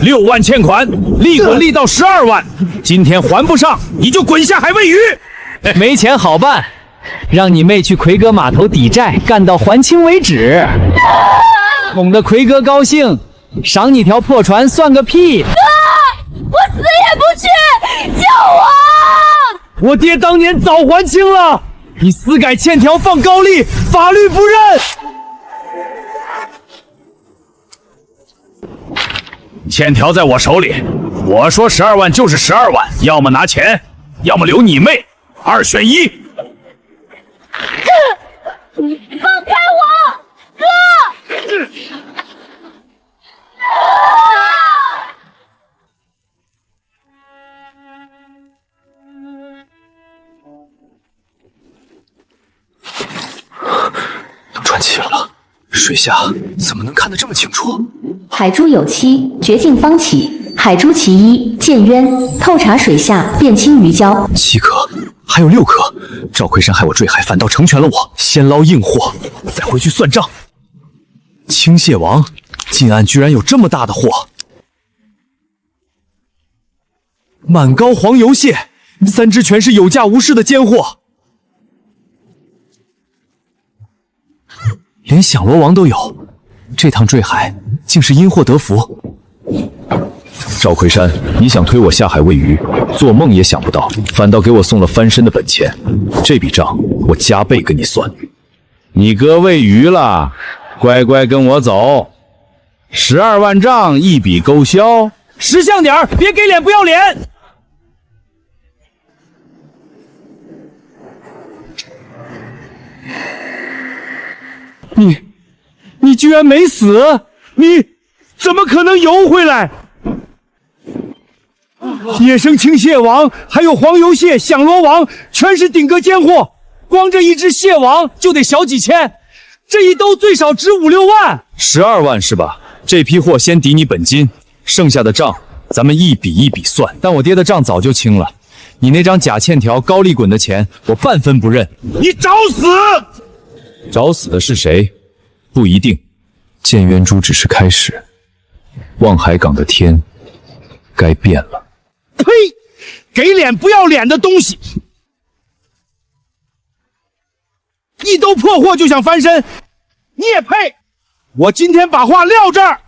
6万欠款，利滚利到12万。今天还不上，你就滚下海喂鱼。没钱好办，让你妹去奎哥码头抵债，干到还清为止。哄得奎哥高兴，赏你条破船算个屁！我死也不去！救我！我爹当年早还清了，你私改欠条放高利，法律不认。欠条在我手里，我说12万就是12万，要么拿钱，要么留你妹，2选1。放开我，哥！能喘气了，水下怎么能看得这么清楚？海珠有期，绝境方起。海珠其一，见渊，透察水下，辨清鱼礁。7颗，还有6颗。赵奎山害我坠海，反倒成全了我。先捞硬货，再回去算账。青蟹王，近岸居然有这么大的货！满膏黄油蟹，3只全是有价无市的尖货，连响螺王都有。这趟坠海竟是因祸得福。赵奎山，你想推我下海喂鱼，做梦也想不到，反倒给我送了翻身的本钱。这笔账我加倍跟你算。你哥喂鱼了，乖乖跟我走。12万账一笔勾销。识相点儿，别给脸不要脸！你居然没死！你怎么可能游回来？野生青蟹王，还有黄油蟹、响螺王，全是顶格尖货，光这一只蟹王就得小几千，这一兜最少值5、6万。12万是吧？这批货先抵你本金，剩下的账咱们一笔一笔算。但我爹的账早就清了，你那张假欠条高利滚的钱，我半分不认。你找死！找死的是谁？不一定。见渊珠只是开始，望海港的天该变了。呸！给脸不要脸的东西！一兜破货就想翻身，你也配！我今天把话撂这儿，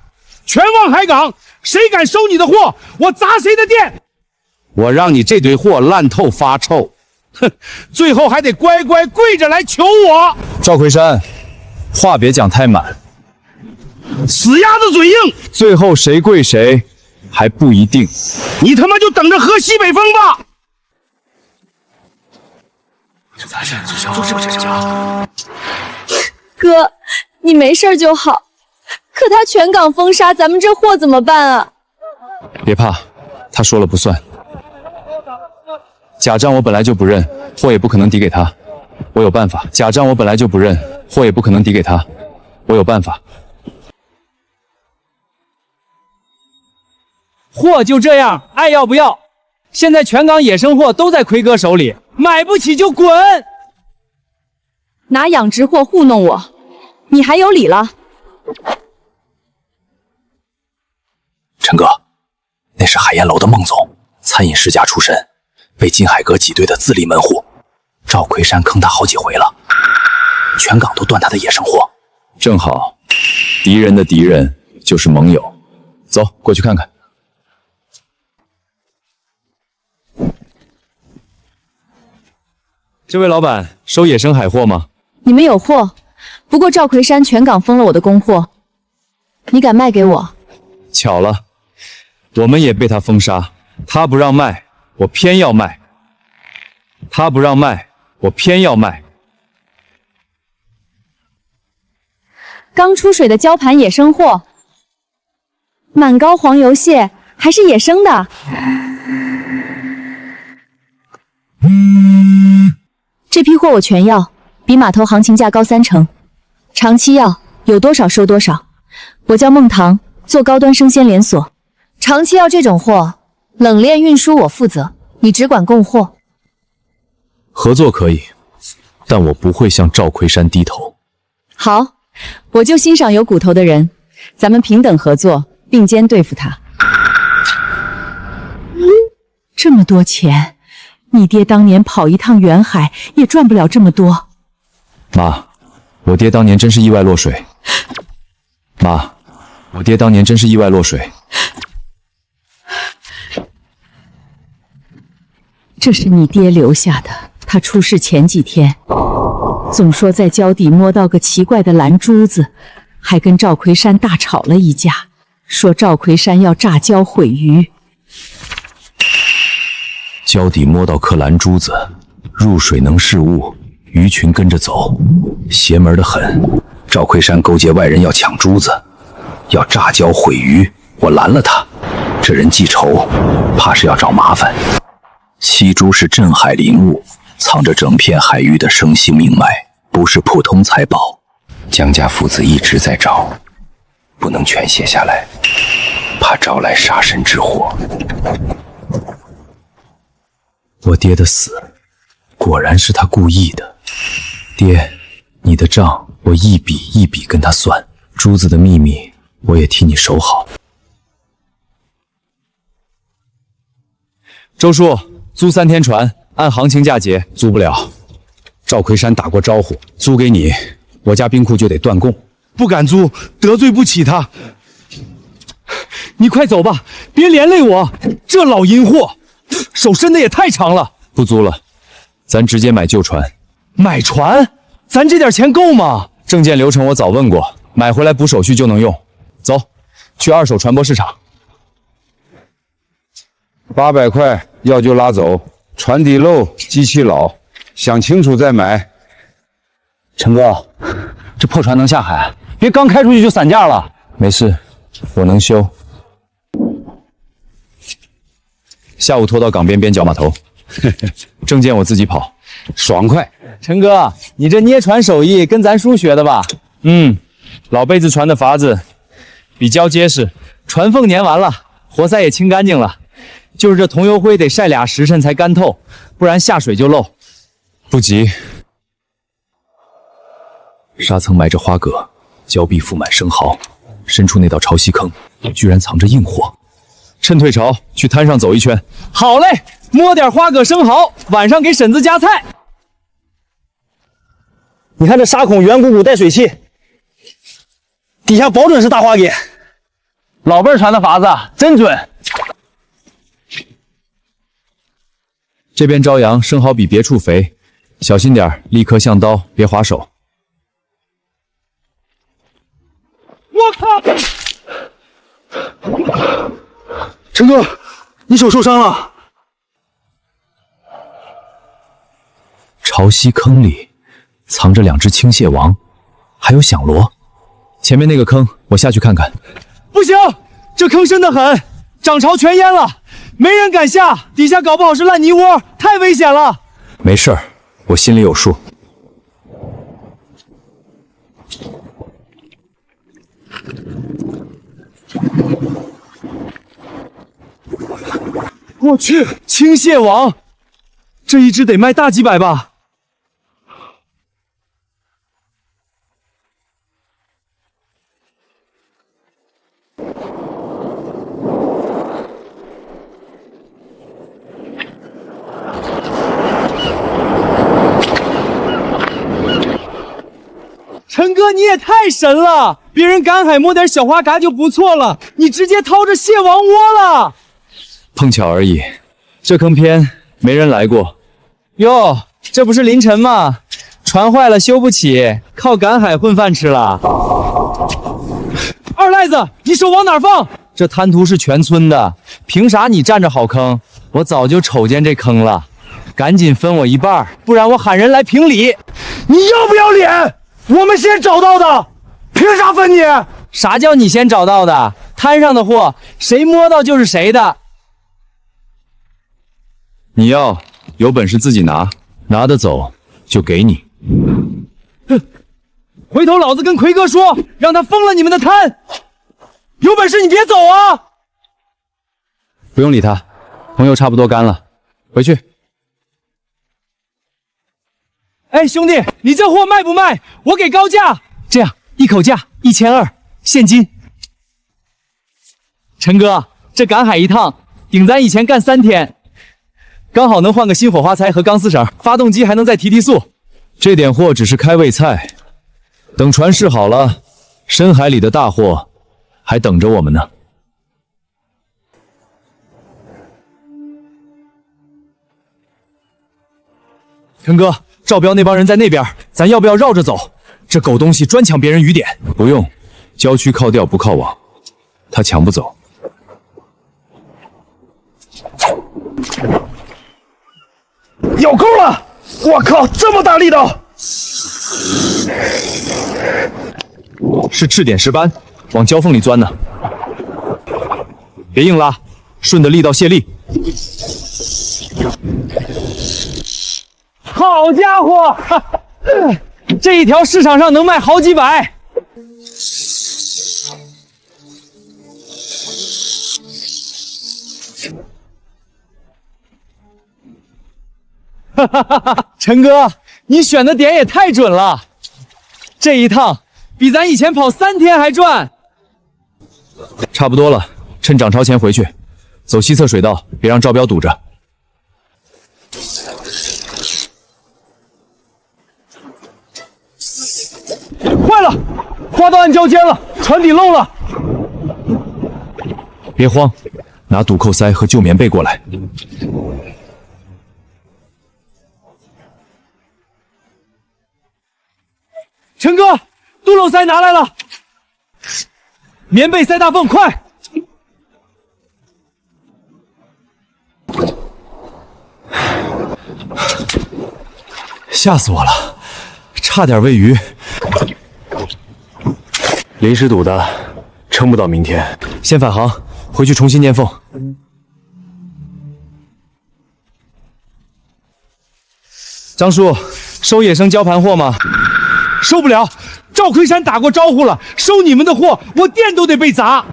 全望海港，谁敢收你的货，我砸谁的店！我让你这堆货烂透发臭，哼，最后还得乖乖跪着来求我。赵奎山，话别讲太满，死鸭子嘴硬，最后谁跪谁还不一定。你他妈就等着喝西北风吧！咱现在就想做这么事情啊！哥，你没事就好，可他全港封杀，咱们这货怎么办啊？别怕，他说了不算。假账我本来就不认，货也不可能抵给他，我有办法。假账我本来就不认，货也不可能抵给他，我有办法。货就这样，爱要不要。现在全港野生货都在奎哥手里，买不起就滚！拿养殖货糊弄我，你还有理了？陈哥，那是海燕楼的孟总，餐饮世家出身，被金海阁挤兑的自立门户。赵奎山坑他好几回了，全港都断他的野生货。正好，敌人的敌人就是盟友。走，过去看看。这位老板收野生海货吗？你们有货，不过赵奎山全港封了我的供货，你敢卖给我？巧了，我们也被他封杀，他不让卖，我偏要卖；他不让卖，我偏要卖。刚出水的礁盘野生货，满膏黄油蟹还是野生的。这批货我全要，比码头行情价高30%，长期要，有多少收多少。我叫孟棠，做高端生鲜连锁，长期要这种货，冷链运输我负责，你只管供货。合作可以，但我不会向赵奎山低头。好，我就欣赏有骨头的人，咱们平等合作，并肩对付他。这么多钱，你爹当年跑一趟远海也赚不了这么多。妈，我爹当年真是意外落水。妈，我爹当年真是意外落水。这是你爹留下的，他出事前几天，总说在礁底摸到个奇怪的蓝珠子，还跟赵奎山大吵了一架，说赵奎山要炸礁毁鱼。礁底摸到颗蓝珠子，入水能视物，鱼群跟着走，邪门的很。赵奎山勾结外人要抢珠子，要炸礁毁鱼，我拦了他。这人记仇，怕是要找麻烦。七珠是镇海灵物，藏着整片海域的生性命脉，不是普通财宝。江家父子一直在找，不能全写下来，怕招来杀身之祸。我爹的死，果然是他故意的。爹，你的账我一笔一笔跟他算，珠子的秘密我也替你守好。周叔，租3天船，按行情价结，租不了。赵奎山打过招呼，租给你，我家冰库就得断供。不敢租，得罪不起他。你快走吧，别连累我。这老阴货，手伸的也太长了。不租了，咱直接买旧船。买船？咱这点钱够吗？证件流程我早问过，买回来补手续就能用。走，去二手船舶市场。800块，要就拉走。船底漏，机器老，想清楚再买。陈哥，这破船能下海？别刚开出去就散架了。没事，我能修。下午拖到港边边角码头，证件我自己跑，爽快。陈哥，你这捏船手艺跟咱叔学的吧？老辈子船的法子比较结实，船缝粘完了，活塞也清干净了。就是这桐油灰得晒2时辰才干透，不然下水就漏。不急，沙层埋着花蛤，礁壁覆满生蚝，深处那道潮汐坑居然藏着硬货。趁退潮去滩上走一圈。好嘞，摸点花蛤生蚝，晚上给婶子夹菜。你看这沙孔圆鼓鼓带水汽，底下保准是大花蛤。老辈儿传的法子真准。这边朝阳生蚝比别处肥，小心点，立刻像刀，别划手。我靠！陈哥，你手受伤了。潮汐坑里藏着2只青蟹王，还有响螺。前面那个坑，我下去看看。不行，这坑深得很，涨潮全淹了。没人敢下，底下搞不好是烂泥窝，太危险了。没事儿，我心里有数。我去，青蟹王，这一只得卖大几百吧？陈哥，你也太神了！别人赶海摸点小花蛤就不错了，你直接掏着蟹王窝了。碰巧而已，这坑偏，没人来过。哟，这不是凌晨吗？船坏了修不起，靠赶海混饭吃了。二赖子，你手往哪放？这滩涂是全村的，凭啥你占着好坑？我早就瞅见这坑了，赶紧分我一半，不然我喊人来评理。你要不要脸？我们先找到的，凭啥分你？啥叫你先找到的？滩上的货，谁摸到就是谁的。你要有本事自己拿，拿得走就给你。回头老子跟奎哥说，让他封了你们的滩。有本事你别走啊！不用理他，朋友差不多干了，回去。哎，兄弟，你这货卖不卖？我给高价。这样，一口价1200，现金。陈哥，这赶海一趟，顶咱以前干3天。刚好能换个新火花塞和钢丝绳，发动机还能再提速。这点货只是开胃菜，等船试好了，深海里的大货还等着我们呢。陈哥，赵彪那帮人在那边，咱要不要绕着走？这狗东西专抢别人雨点。不用，郊区靠调不靠网，他抢不走。有钩了！我靠，这么大力道！是赤点石斑，往胶缝里钻呢。别硬拉，顺着力道卸力。好家伙，这一条市场上能卖好几百。哈哈哈哈！陈哥，你选的点也太准了，这一趟比咱以前跑3天还赚。差不多了，趁涨潮前回去，走西侧水道，别让赵彪堵着。坏了，划到暗礁间了，船底漏了。别慌，拿堵扣塞和旧棉被过来。陈哥，堵漏塞拿来了，棉被塞大缝，快！吓死我了，差点喂鱼。临时堵的，撑不到明天。先返航，回去重新粘缝。张叔，收野生礁盘货吗？收不了，赵奎山打过招呼了，收你们的货，我店都得被砸。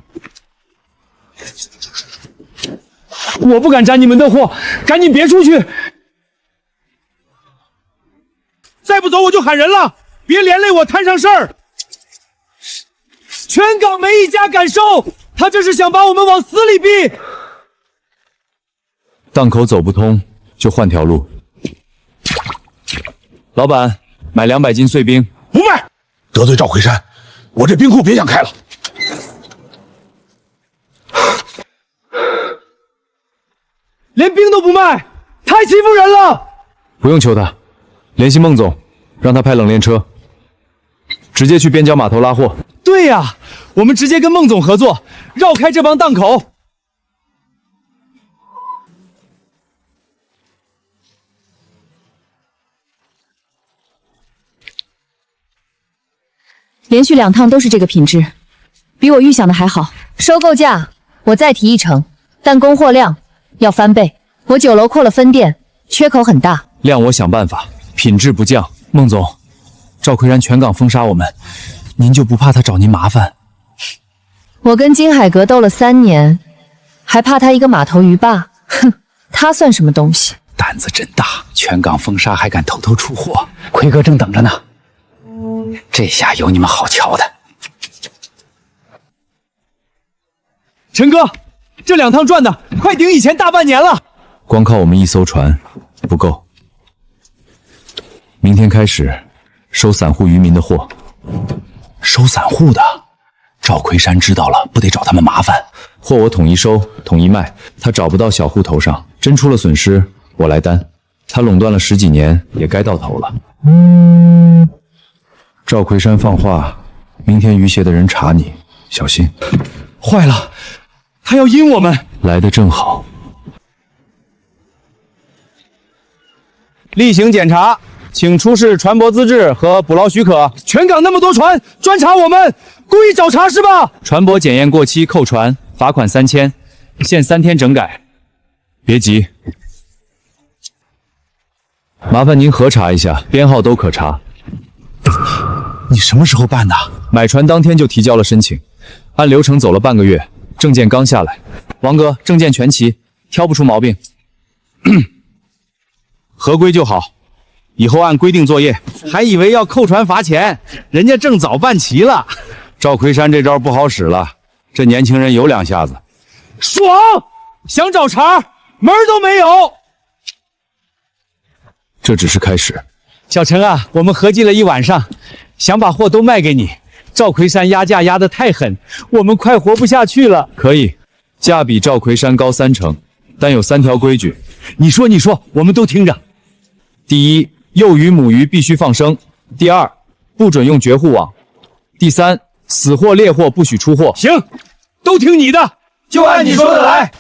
我不敢沾你们的货，赶紧别出去！再不走我就喊人了，别连累我摊上事儿。全港没一家敢收，他这是想把我们往死里逼。档口走不通，就换条路。老板，买200斤碎冰。不卖，得罪赵奎山，我这冰库别想开了。连冰都不卖，太欺负人了！不用求他，联系孟总，让他派冷链车，直接去边郊码头拉货。对呀，我们直接跟孟总合作，绕开这帮档口。连续2趟都是这个品质，比我预想的还好。收购价我再提1成，但供货量要翻倍。我9楼扩了分店，缺口很大。量我想办法，品质不降。孟总，赵奎然全港封杀我们，您就不怕他找您麻烦？我跟金海阁斗了3年，还怕他一个码头鱼霸？哼，他算什么东西？胆子真大，全港封杀还敢偷偷出货，奎哥正等着呢。这下有你们好瞧的。陈哥，这2趟赚的快顶以前大半年了。光靠我们1艘船不够，明天开始收散户渔民的货。收散户的？赵奎山知道了，不得找他们麻烦。货我统一收，统一卖，他找不到小户头上，真出了损失我来担。他垄断了10几年，也该到头了。赵奎山放话，明天渔协的人查你，小心。坏了，他要阴我们。来得正好。例行检查，请出示船舶资质和捕捞许可。全港那么多船，专查我们，故意找茬是吧？船舶检验过期扣船，罚款3000，限3天整改。别急，麻烦您核查一下，编号都可查。你什么时候办的？买船当天就提交了申请，按流程走了半个月，证件刚下来。王哥，证件全齐，挑不出毛病。合规就好，以后按规定作业。还以为要扣船罚钱，人家正早办齐了。赵奎山这招不好使了，这年轻人有2下子。爽！想找茬，门都没有。这只是开始。小陈啊，我们合计了一晚上，想把货都卖给你。赵奎山压价压得太狠，我们快活不下去了。可以，价比赵奎山高3成，但有3条规矩。你说，我们都听着。第一，幼鱼母鱼必须放生；第二，不准用绝户网；第三，死货劣货不许出货。行，都听你的，就按你说的来。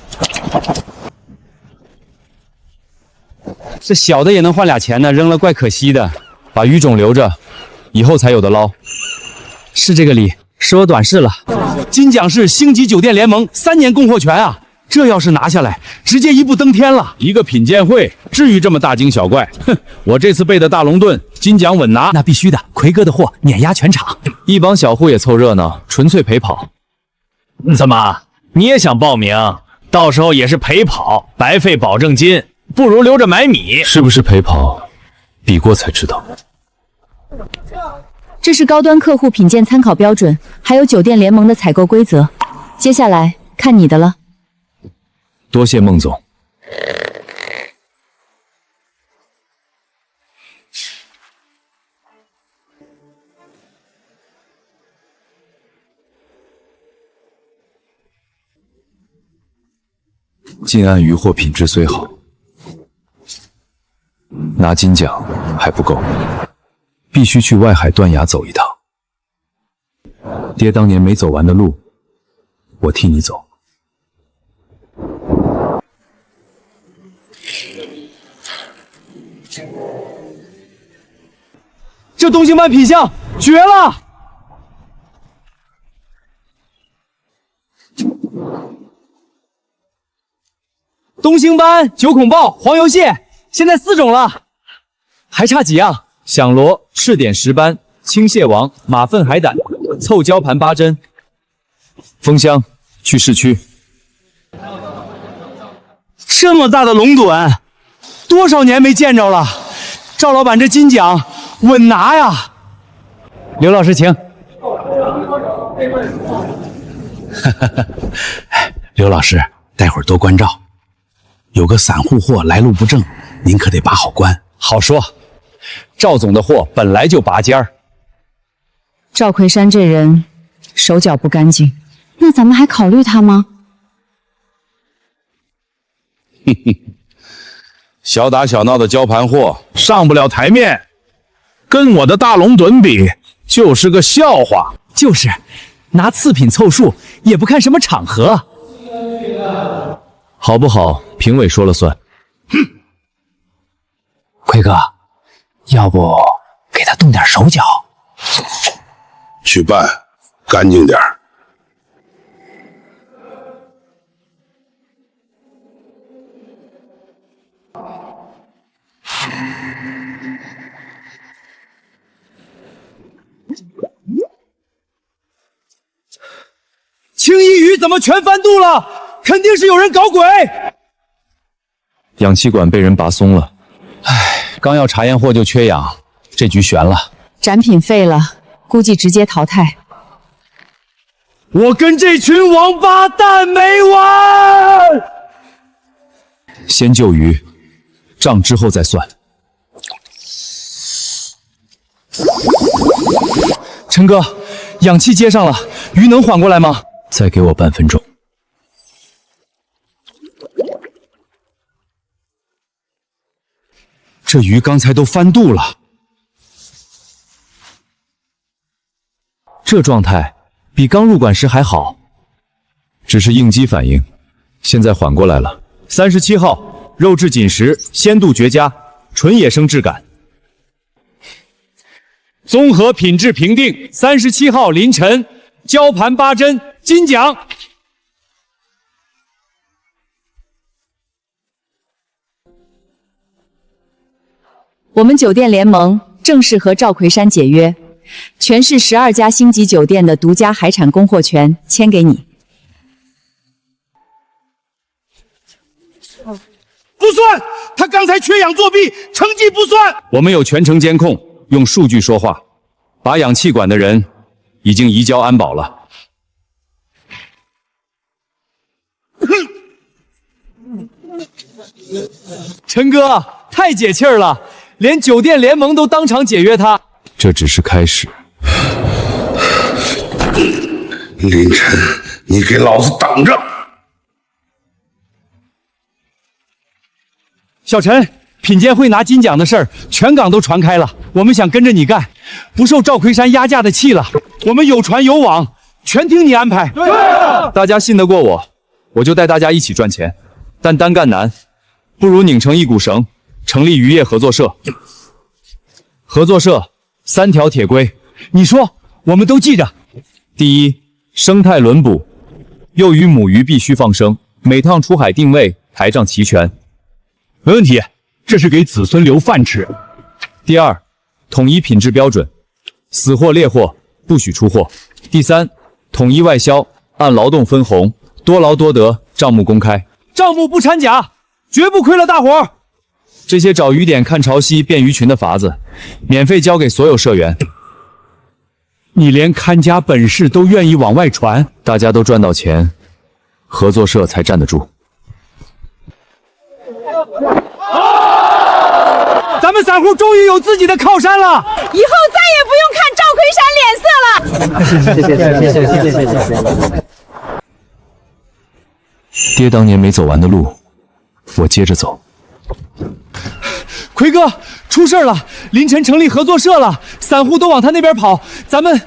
这小的也能换俩钱呢，扔了怪可惜的。把鱼种留着，以后才有的捞。是这个理，说短视了。金奖是星级酒店联盟3年供货权啊，这要是拿下来，直接一步登天了。一个品鉴会，至于这么大惊小怪？哼，我这次备的大龙盾，金奖稳拿。那必须的，奎哥的货碾压全场。一帮小户也凑热闹，纯粹陪跑。怎么，你也想报名？到时候也是陪跑，白费保证金，不如留着买米。是不是陪跑，比过才知道。这是高端客户品鉴参考标准，还有酒店联盟的采购规则。接下来看你的了。多谢孟总。近岸渔获品质虽好，拿金奖还不够，必须去外海断崖走一趟。爹当年没走完的路，我替你走。这东星斑品相绝了！东星斑、九孔鲍、黄油蟹，现在4种了，还差几样？响螺、赤点石斑、青蟹王、马粪海胆、凑胶盘8针。封箱，去市区。这么大的龙趸，多少年没见着了。赵老板这金奖稳拿呀！刘老师请。刘老师，待会儿多关照。有个散户货来路不正，您可得把好关。好说，赵总的货本来就拔尖儿。赵奎山这人手脚不干净，那咱们还考虑他吗？小打小闹的交盘货上不了台面，跟我的大龙趸比就是个笑话。就是拿次品凑数，也不看什么场合。好不好，评委说了算。奎哥，要不给他动点手脚？去办，干净点儿。青衣鱼怎么全翻肚了？肯定是有人搞鬼！氧气管被人拔松了。唉，刚要查验货就缺氧，这局悬了。展品废了，估计直接淘汰。我跟这群王八蛋没完！先救鱼，账之后再算。陈哥，氧气接上了，鱼能缓过来吗？再给我半分钟。这鱼刚才都翻肚了，这状态比刚入馆时还好，只是应激反应，现在缓过来了。37号，肉质紧实，鲜度绝佳，纯野生质感。综合品质评定，37号林晨，胶盘8针，金奖。我们酒店联盟正式和赵奎山解约，全市12家星级酒店的独家海产供货权签给你。不算，他刚才缺氧作弊，成绩不算。我们有全程监控，用数据说话。拔氧气管的人已经移交安保了。陈哥，太解气儿了！连酒店联盟都当场解约他。这只是开始。林晨，你给老子等着！小陈，品鉴会拿金奖的事儿，全港都传开了。我们想跟着你干，不受赵魁山压价的气了。我们有船有网，全听你安排。对啊，大家信得过我，我就带大家一起赚钱。但单干难，不如拧成一股绳，成立渔业合作社。合作社3条铁规，你说，我们都记着。第一，生态轮捕，幼鱼母鱼必须放生，每趟出海定位，台账齐全。没问题，这是给子孙留饭吃。第二，统一品质标准，死货劣货不许出货。第三，统一外销，按劳动分红，多劳多得，账目公开，账目不掺假，绝不亏了大伙儿。这些找鱼点、看潮汐、变鱼群的法子，免费教给所有社员。你连看家本事都愿意往外传，大家都赚到钱，合作社才站得住。咱们散户终于有自己的靠山了，以后再也不用看赵魁山脸色了。爹当年没走完的路，我接着走。奎哥，出事了！林晨成立合作社了，散户都往他那边跑，咱们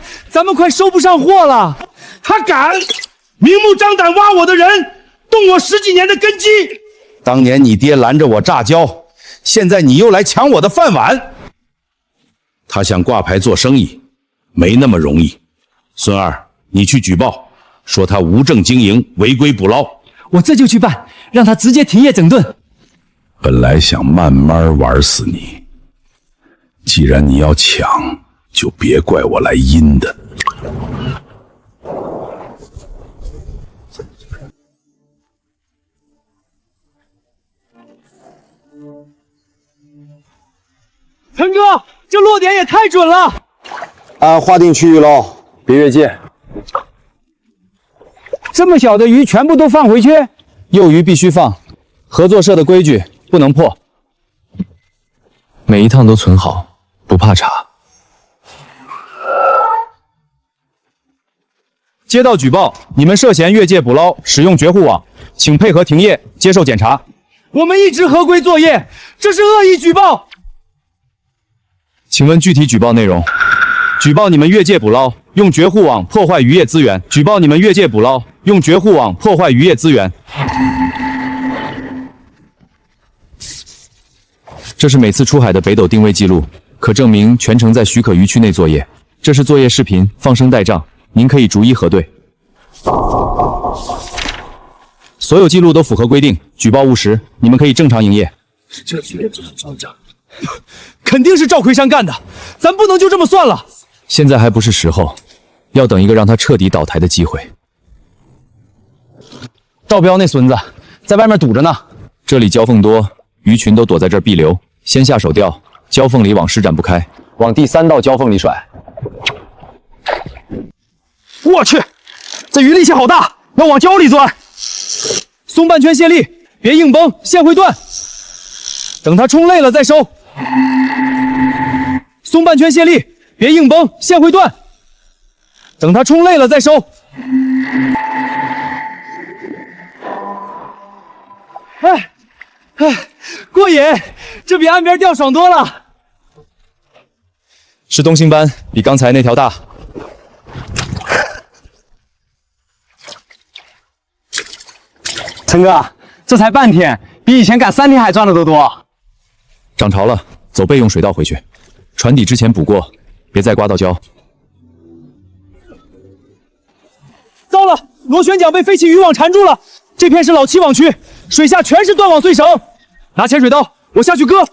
快收不上货了。他敢明目张胆挖我的人，动我10几年的根基。当年你爹拦着我炸胶，现在你又来抢我的饭碗。他想挂牌做生意，没那么容易。孙二，你去举报，说他无证经营、违规捕捞。我这就去办，让他直接停业整顿。本来想慢慢玩死你，既然你要抢，就别怪我来阴的。陈哥，这落点也太准了！按划定区域喽，别越界。这么小的鱼全部都放回去？幼鱼必须放，合作社的规矩不能破。每一趟都存好，不怕查。接到举报，你们涉嫌越界捕捞，使用绝户网，请配合停业，接受检查。我们一直合规作业，这是恶意举报。请问具体举报内容？举报你们越界捕捞，用绝户网破坏渔业资源。举报你们越界捕捞，用绝户网破坏渔业资源。这是每次出海的北斗定位记录，可证明全程在许可渔区内作业。这是作业视频，放生带账，您可以逐一核对。所有记录都符合规定，举报务实，你们可以正常营业。肯定是赵魁山干的，咱不能就这么算了。现在还不是时候，要等一个让他彻底倒台的机会。赵彪那孙子在外面堵着呢，这里交缝多，鱼群都躲在这儿避流，先下手钓，交缝里网施展不开，往第3道交缝里甩。我去，这鱼力气好大，要往礁里钻。松半圈卸力，别硬绷，线会断。等它冲累了再收。松半圈卸力，别硬绷，线会断。等它冲累了再收。过瘾，这比岸边钓爽多了。是东星斑，比刚才那条大。陈哥，这才半天，比以前赶3天还赚的都多。涨潮了，走备用水道回去。船底之前补过，别再刮到礁。糟了，螺旋桨被废弃渔网缠住了。这片是老七网区，水下全是断网碎绳。拿潜水刀，我下去割。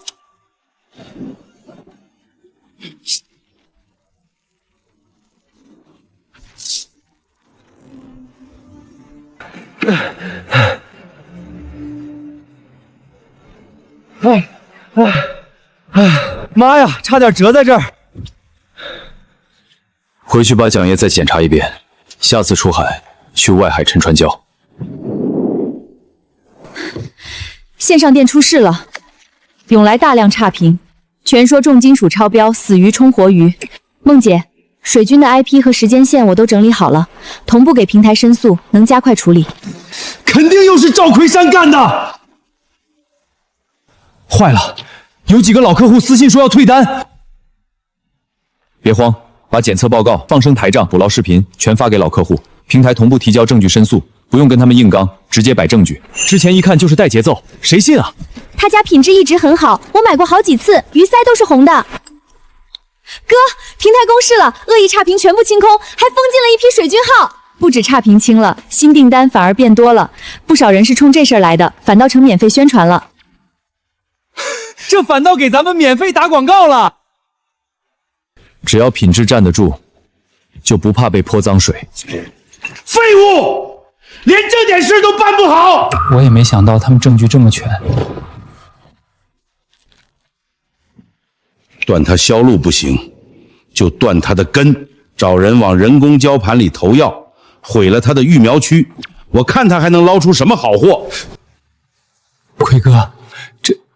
妈呀，差点折在这儿。回去把桨叶再检查一遍，下次出海去外海沉船礁。线上店出事了，涌来大量差评，全说重金属超标，死鱼充活鱼。梦姐，水军的 IP 和时间线我都整理好了，同步给平台申诉，能加快处理。肯定又是赵奎山干的！坏了，有几个老客户私信说要退单。别慌，把检测报告、放生台账、捕捞视频全发给老客户，平台同步提交证据申诉，不用跟他们硬刚，直接摆证据。之前一看就是带节奏，谁信啊？他家品质一直很好，我买过好几次，鱼鳃都是红的。哥，平台公示了，恶意差评全部清空，还封禁了一批水军号。不止差评清了，新订单反而变多了，不少人是冲这事儿来的，反倒成免费宣传了。这反倒给咱们免费打广告了。只要品质站得住，就不怕被泼脏水。废物，连这点事都办不好！我也没想到他们证据这么全。断他销路不行，就断他的根，找人往人工胶盘里投药，毁了他的育苗区。我看他还能捞出什么好货。奎哥，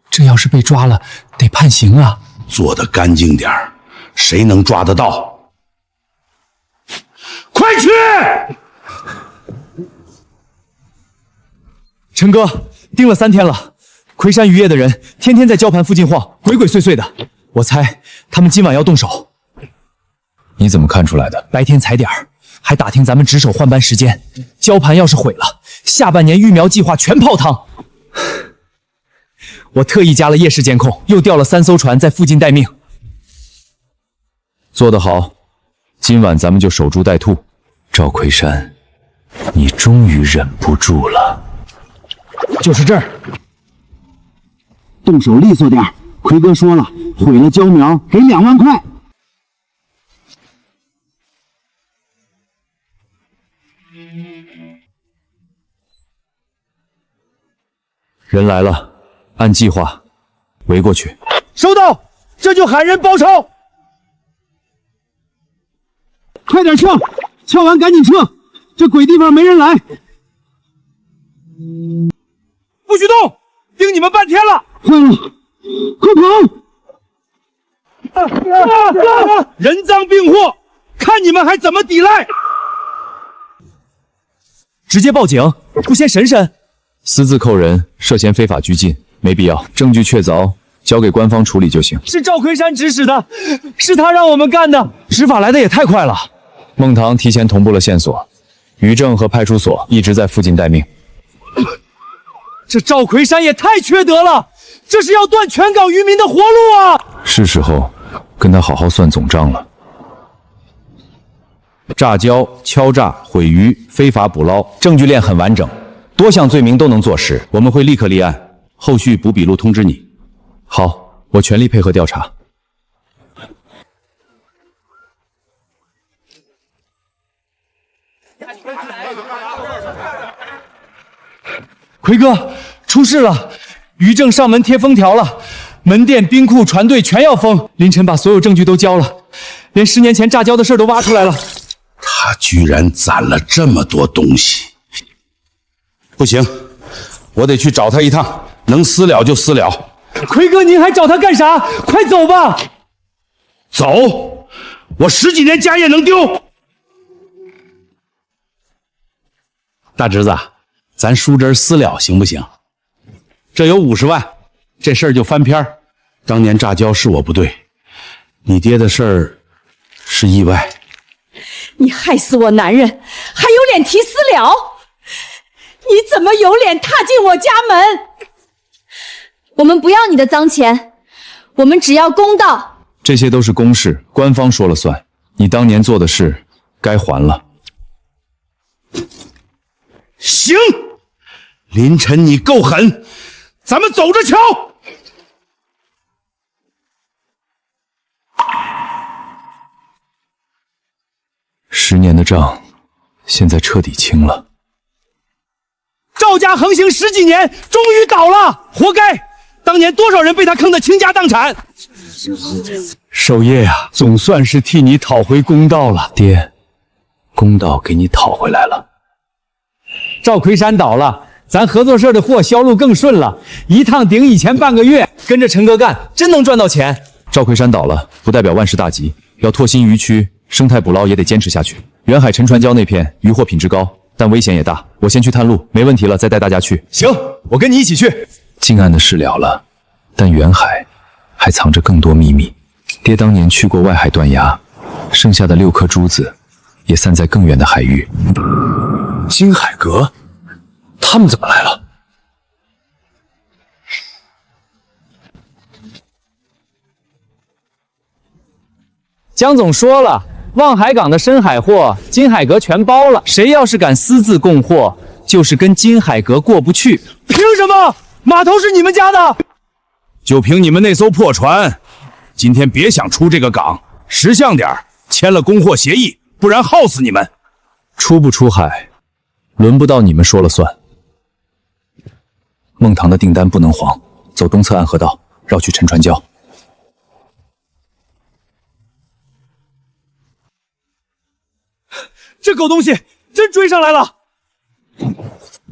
这要是被抓了，得判刑啊！做得干净点儿，谁能抓得到？快去！陈哥，盯了3天了，魁山渔业的人天天在胶盘附近晃，鬼鬼祟祟的。我猜他们今晚要动手。你怎么看出来的？白天踩点儿，还打听咱们值守换班时间。胶盘要是毁了，下半年育苗计划全泡汤。我特意加了夜视监控，又调了3艘船在附近待命。做得好，今晚咱们就守株待兔。赵奎山，你终于忍不住了。就是这儿，动手利索点。奎哥说了，毁了胶苗给2万块。人来了，按计划围过去。收到，这就喊人包抄。快点撬，撬完赶紧撤，这鬼地方没人来。不许动，盯你们半天了。坏了，快跑！人赃并获，看你们还怎么抵赖！直接报警，不先审审？私自扣人，涉嫌非法拘禁，没必要。证据确凿，交给官方处理就行。是赵奎山指使的，是他让我们干的，执法来的也太快了。孟堂提前同步了线索，于正和派出所一直在附近待命。这赵奎山也太缺德了，这是要断全港渔民的活路啊！是时候跟他好好算总账了。炸礁、敲诈、毁鱼、非法捕捞，证据链很完整，多项罪名都能坐实，我们会立刻立案，后续补笔录通知你。好，我全力配合调查。奎哥，出事了！于正上门贴封条了，门店、冰库、船队全要封。凌晨把所有证据都交了，连10年前炸礁的事都挖出来了。他居然攒了这么多东西！不行，我得去找他一趟，能私了就私了。奎哥，您还找他干啥？快走吧！走，我10几年家业能丢？大侄子，咱叔侄私了行不行？这有50万，这事儿就翻篇儿。当年炸礁是我不对，你爹的事儿是意外。你害死我男人，还有脸提私了？你怎么有脸踏进我家门？我们不要你的脏钱，我们只要公道。这些都是公事，官方说了算。你当年做的事，该还了。行，林晨，你够狠，咱们走着瞧。10年的账，现在彻底清了。赵家横行10几年，终于倒了，活该！当年多少人被他坑得倾家荡产。守夜呀，总算是替你讨回公道了。爹，公道给你讨回来了。赵奎山倒了，咱合作社的货销路更顺了，一趟顶以前半个月。跟着陈哥干，真能赚到钱。赵奎山倒了，不代表万事大吉，要拓新渔区，生态捕捞也得坚持下去。远海沉船礁那片渔获品质高，但危险也大。我先去探路，没问题了再带大家去。行，我跟你一起去。近岸的事了了，但远海还藏着更多秘密。爹当年去过外海断崖，剩下的6颗珠子也散在更远的海域。金海阁，他们怎么来了？江总说了，望海港的深海货，金海阁全包了。谁要是敢私自供货，就是跟金海阁过不去。凭什么？码头是你们家的？就凭你们那艘破船，今天别想出这个港，识相点，签了供货协议，不然耗死你们。出不出海，轮不到你们说了算。孟堂的订单不能黄，走东侧岸河道，绕去沉船礁。这狗东西真追上来了！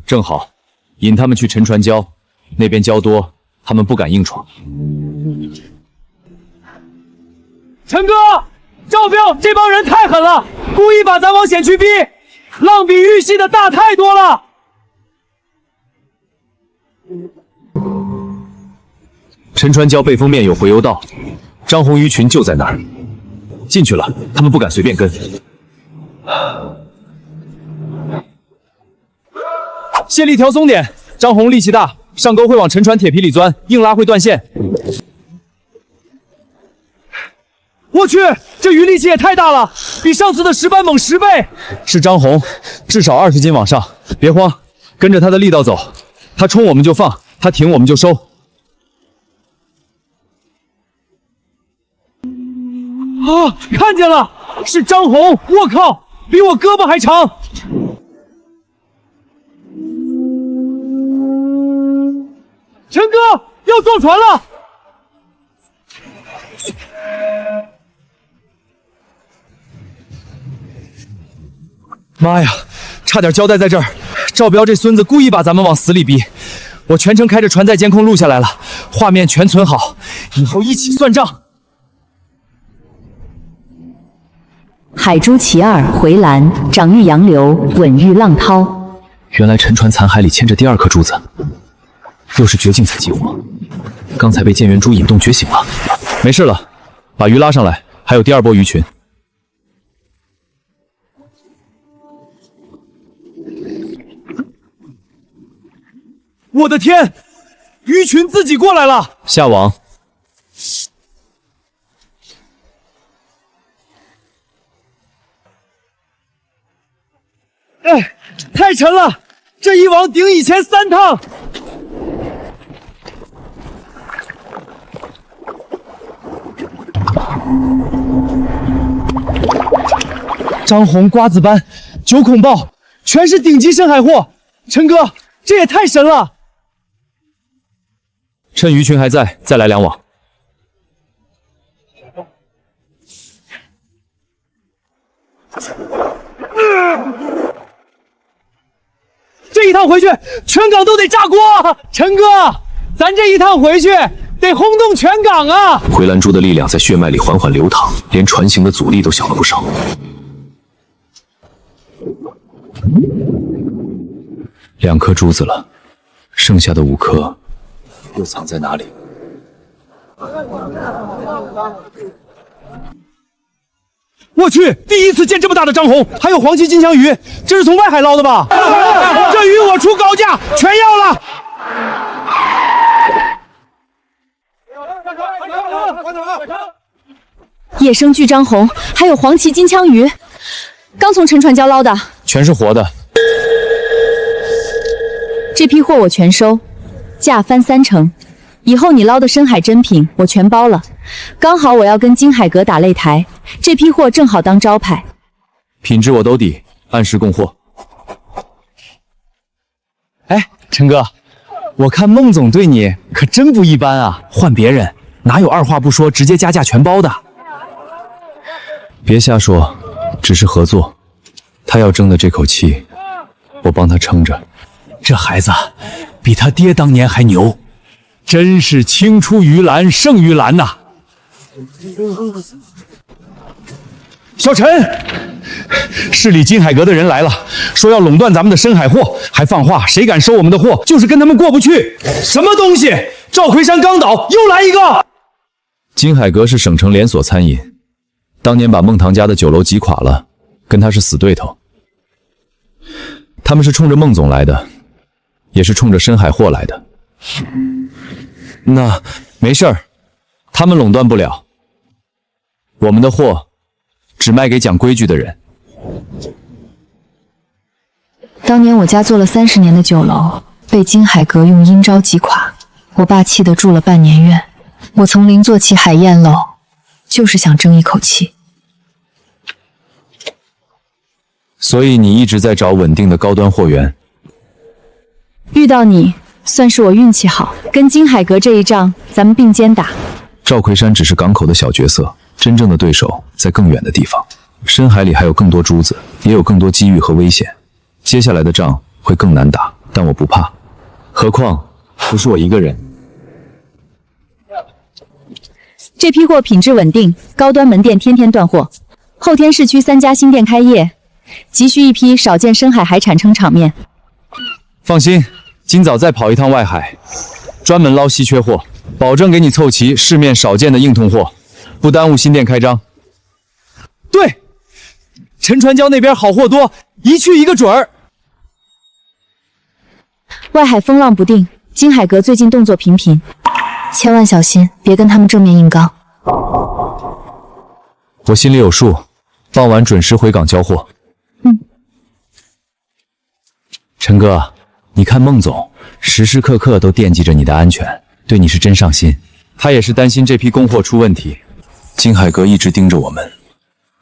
正好，引他们去沉船礁，那边礁多，他们不敢硬闯。陈哥，赵彪这帮人太狠了，故意把咱往险区逼，浪比玉溪的大太多了。沉船礁背风面有回游道，张红鱼群就在那儿。进去了，他们不敢随便跟。线力调松点，张红力气大，上钩会往沉船铁皮里钻，硬拉会断线。我去，这鱼力气也太大了，比上次的石斑猛10倍。是张红，至少20斤往上。别慌，跟着他的力道走，他冲我们就放，他停我们就收。啊，看见了，是张红！我靠，比我胳膊还长。陈哥要坐船了！妈呀，差点交代在这儿！赵彪这孙子故意把咱们往死里逼，我全程开着船载监控录下来了，画面全存好，以后一起算账。海珠其二回蓝，长遇洋流，稳遇浪涛。原来沉船残骸里嵌着第2颗珠子，又是绝境才激活。刚才被剑元珠引动觉醒了。没事了，把鱼拉上来，还有第2波鱼群。我的天，鱼群自己过来了！下网。哎，太沉了，这一网顶以前3趟。张红、瓜子斑、9孔鲍，全是顶级深海货。陈哥，这也太神了！趁鱼群还在，再来2网。这一趟回去，全港都得炸锅！陈哥，咱这一趟回去得轰动全港啊！回蓝珠的力量在血脉里缓缓流淌，连船形的阻力都小了不少。2颗珠子了，剩下的5颗又藏在哪里？我去，第一次见这么大的张红，还有黄鳍金枪鱼，这是从外海捞的吧？这鱼我出高价，全要了！野生巨张红，还有黄鳍金枪鱼，刚从沉船礁捞的，全是活的。这批货我全收，价翻3成。以后你捞的深海珍品我全包了，刚好我要跟金海阁打擂台，这批货正好当招牌。品质我都抵，按时供货。哎，陈哥，我看孟总对你可真不一般啊！换别人哪有2话不说直接加价全包的？别瞎说，只是合作。他要争的这口气，我帮他撑着。这孩子比他爹当年还牛，真是青出于蓝胜于蓝呐！小陈，市里金海阁的人来了，说要垄断咱们的深海货，还放话谁敢收我们的货，就是跟他们过不去。什么东西？赵奎山刚倒，又来一个！金海阁是省城连锁餐饮，当年把孟堂家的酒楼击垮了，跟他是死对头。他们是冲着孟总来的，也是冲着深海货来的。那没事儿，他们垄断不了，我们的货只卖给讲规矩的人。当年我家做了30年的酒楼，被金海阁用阴招击垮，我爸气得住了半年院。我从零做起海燕楼，就是想争一口气。所以你一直在找稳定的高端货源。遇到你，算是我运气好。跟金海阁这一仗，咱们并肩打。赵奎山只是港口的小角色，真正的对手在更远的地方。深海里还有更多珠子，也有更多机遇和危险。接下来的仗会更难打，但我不怕。何况不是我一个人。这批货品质稳定，高端门店天天断货。后天市区3家新店开业，急需一批少见深海海产撑场面。放心，今早再跑一趟外海，专门捞稀缺货，保证给你凑齐市面少见的硬通货，不耽误新店开张。对，陈传蛟那边好货多，一去一个准儿。外海风浪不定，金海阁最近动作频频，千万小心，别跟他们正面硬刚。我心里有数，傍晚准时回港交货。陈哥，你看孟总时时刻刻都惦记着你的安全，对你是真上心。他也是担心这批供货出问题。金海阁一直盯着我们，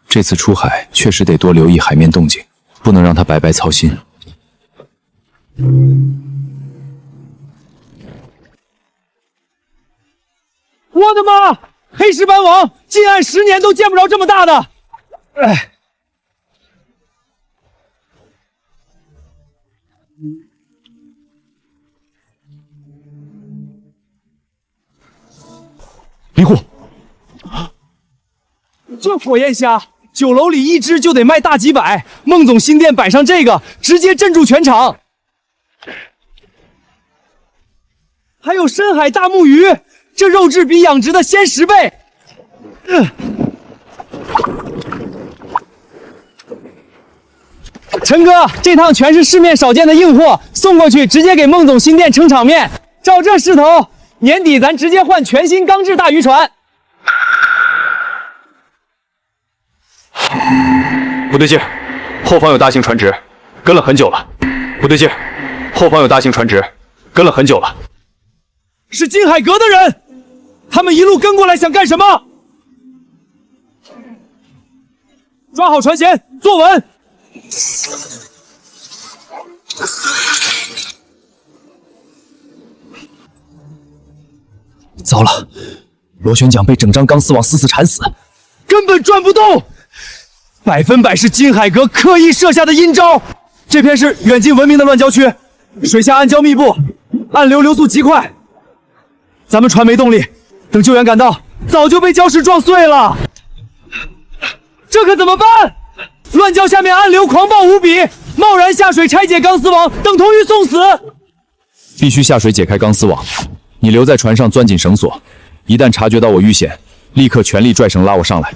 这次出海确实得多留意海面动静，不能让他白白操心。我的妈！黑石斑王，近岸10年都见不着这么大的。哎，林护，这火焰虾，酒楼里一只就得卖大几百，孟总新店摆上这个，直接镇住全场。还有深海大木鱼。这肉质比养殖的鲜10倍。陈哥，这趟全是市面少见的硬货，送过去直接给孟总新店撑场面。照这势头，年底咱直接换全新钢制大渔船。不对劲，后方有大型船只，跟了很久了。不对劲，后方有大型船只，跟了很久了。是金海阁的人。他们一路跟过来想干什么？抓好船舷，坐稳。糟了，螺旋桨被整张钢丝网死缠死，根本转不动，100%是金海阁刻意设下的阴招。这片是远近闻名的乱礁区，水下暗礁密布，暗流流速极快。咱们船没动力。等救援赶到，早就被礁石撞碎了。这可怎么办？乱礁下面暗流狂暴无比，贸然下水拆解钢丝网，等同于送死。必须下水解开钢丝网，你留在船上钻紧绳索，一旦察觉到我遇险，立刻全力拽绳拉我上来。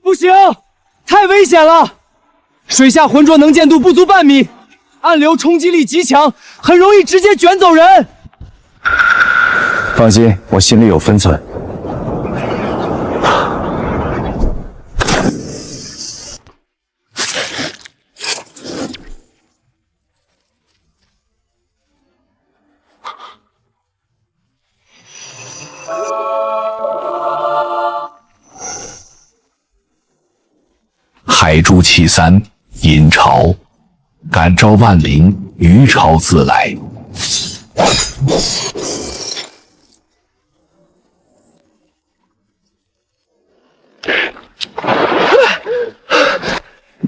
不行，太危险了！水下浑浊能见度不足半米，暗流冲击力极强，很容易直接卷走人。放心，我心里有分寸。海珠气3，阴潮，感召万灵，鱼潮自来。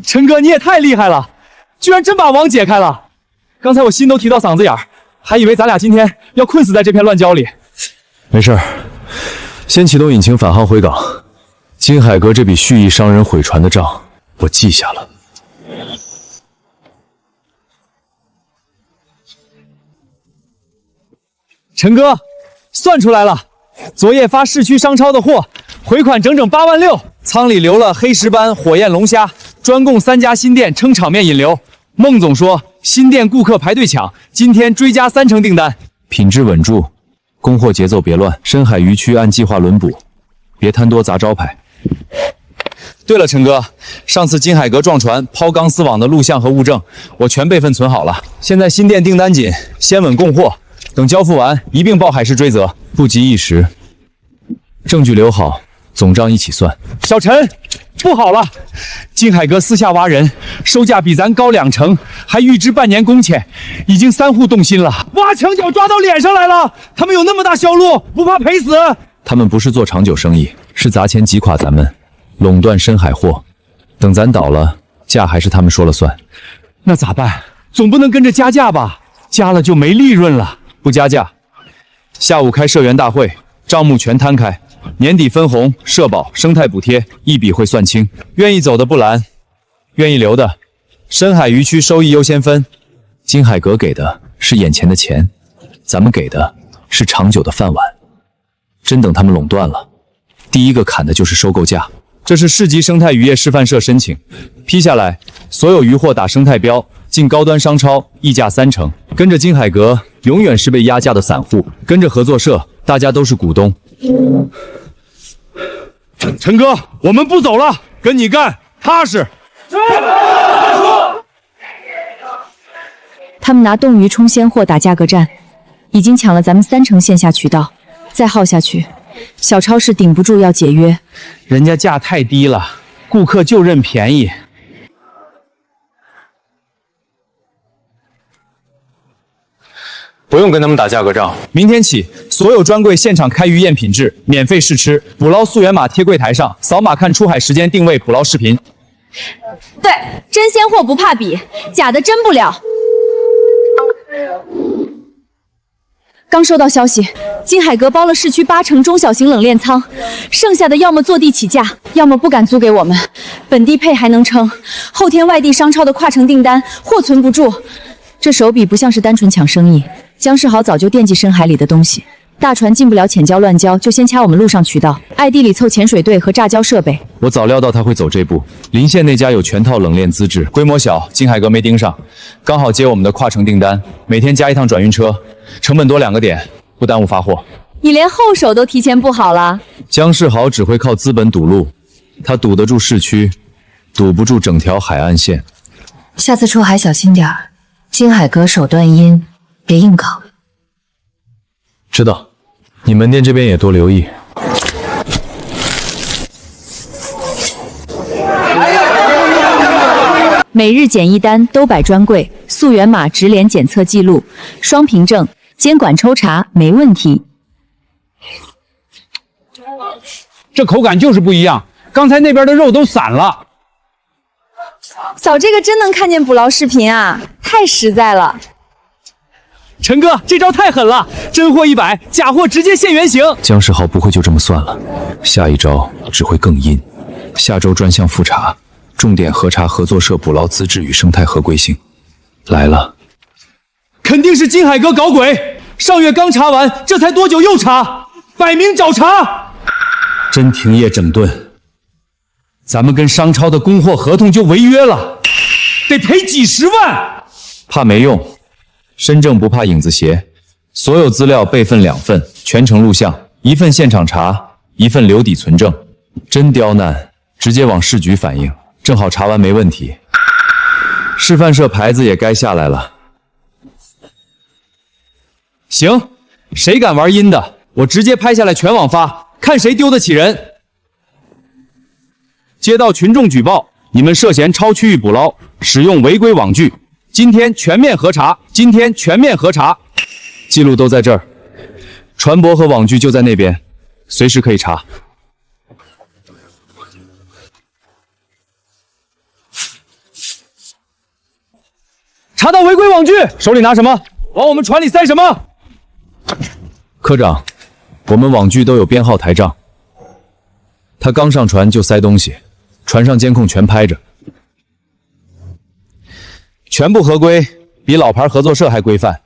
陈哥，你也太厉害了，居然真把网解开了！刚才我心都提到嗓子眼儿，还以为咱俩今天要困死在这片乱礁里。没事，先启动引擎返航回港。金海阁这笔蓄意伤人毁船的账，我记下了。陈哥，算出来了，昨夜发市区商超的货，回款整整8万6，仓里留了黑石斑、火焰龙虾，专供3家新店撑场面引流。孟总说新店顾客排队抢，今天追加3成订单，品质稳住，供货节奏别乱，深海渔区按计划轮补，别贪多砸招牌。对了，陈哥，上次金海阁撞船抛钢丝网的录像和物证，我全备份存好了。现在新店订单紧，先稳供货，等交付完一并报海事追责，不急一时，证据留好，总账一起算。小陈，不好了，金海阁私下挖人，收价比咱高2成，还预支半年工钱，已经3户动心了。挖墙脚抓到脸上来了，他们有那么大销路，不怕赔死？他们不是做长久生意，是砸钱挤垮咱们，垄断深海货。等咱倒了，价还是他们说了算。那咋办？总不能跟着加价吧？加了就没利润了。不加价，下午开社员大会，账目全摊开，年底分红、社保、生态补贴一笔会算清。愿意走的不拦，愿意留的，深海渔区收益优先分。金海阁给的是眼前的钱，咱们给的是长久的饭碗。真等他们垄断了，第一个砍的就是收购价。这是市级生态渔业示范社申请，批下来，所有渔获打生态标，进高端商超，溢价3成。跟着金海阁，永远是被压价的散户；跟着合作社，大家都是股东。陈哥，我们不走了，跟你干，踏实。他们拿冻鱼冲鲜货打价格战，已经抢了咱们3成线下渠道，再耗下去，小超市顶不住要解约。人家价太低了，顾客就认便宜。不用跟他们打价格战，明天起，所有专柜现场开鱼验品质，免费试吃，捕捞溯源码贴柜台上，扫码看出海时间定位，捕捞视频。对，真鲜货不怕比，假的真不了。刚收到消息，金海阁包了市区8成中小型冷链仓，剩下的要么坐地起价，要么不敢租给我们。本地配还能撑，后天外地商超的跨城订单货存不住。这手笔不像是单纯抢生意，姜世豪早就惦记深海里的东西。大船进不了浅礁乱礁，就先掐我们陆上渠道，爱地里凑潜水队和炸礁设备。我早料到他会走这步。临县那家有全套冷链资质，规模小，金海阁没盯上，刚好接我们的跨城订单，每天加1趟转运车，成本多2个点，不耽误发货。你连后手都提前布好了。姜世豪只会靠资本堵路，他堵得住市区，堵不住整条海岸线。下次出海小心点儿，金海阁手段阴，别硬搞。知道，你门店这边也多留意。每日检疫单都摆专柜，溯源码、直连检测记录、双凭证，监管抽查没问题。这口感就是不一样，刚才那边的肉都散了。扫这个真能看见捕捞视频啊，太实在了。陈哥，这招太狠了，真货100，假货直接现原形。姜世豪不会就这么算了，下一招只会更阴。下周专项复查，重点核查合作社捕捞资质与生态合规性。来了，肯定是金海阁搞鬼。上月刚查完，这才多久又查，摆明找茬。真停业整顿，咱们跟商超的供货合同就违约了，得赔几10万。怕没用。身正不怕影子斜，所有资料备份2份，全程录像，1份现场查，1份留底存证。真刁难，直接往市局反映，正好查完没问题。示范社牌子也该下来了。行，谁敢玩阴的，我直接拍下来全网发，看谁丢得起人。接到群众举报，你们涉嫌超区域捕捞，使用违规网具。今天全面核查，今天全面核查，记录都在这儿，船舶和网具就在那边，随时可以查。查到违规网具，手里拿什么？往我们船里塞什么？科长，我们网具都有编号台账，他刚上船就塞东西，船上监控全拍着，全部合规，比老牌合作社还规范。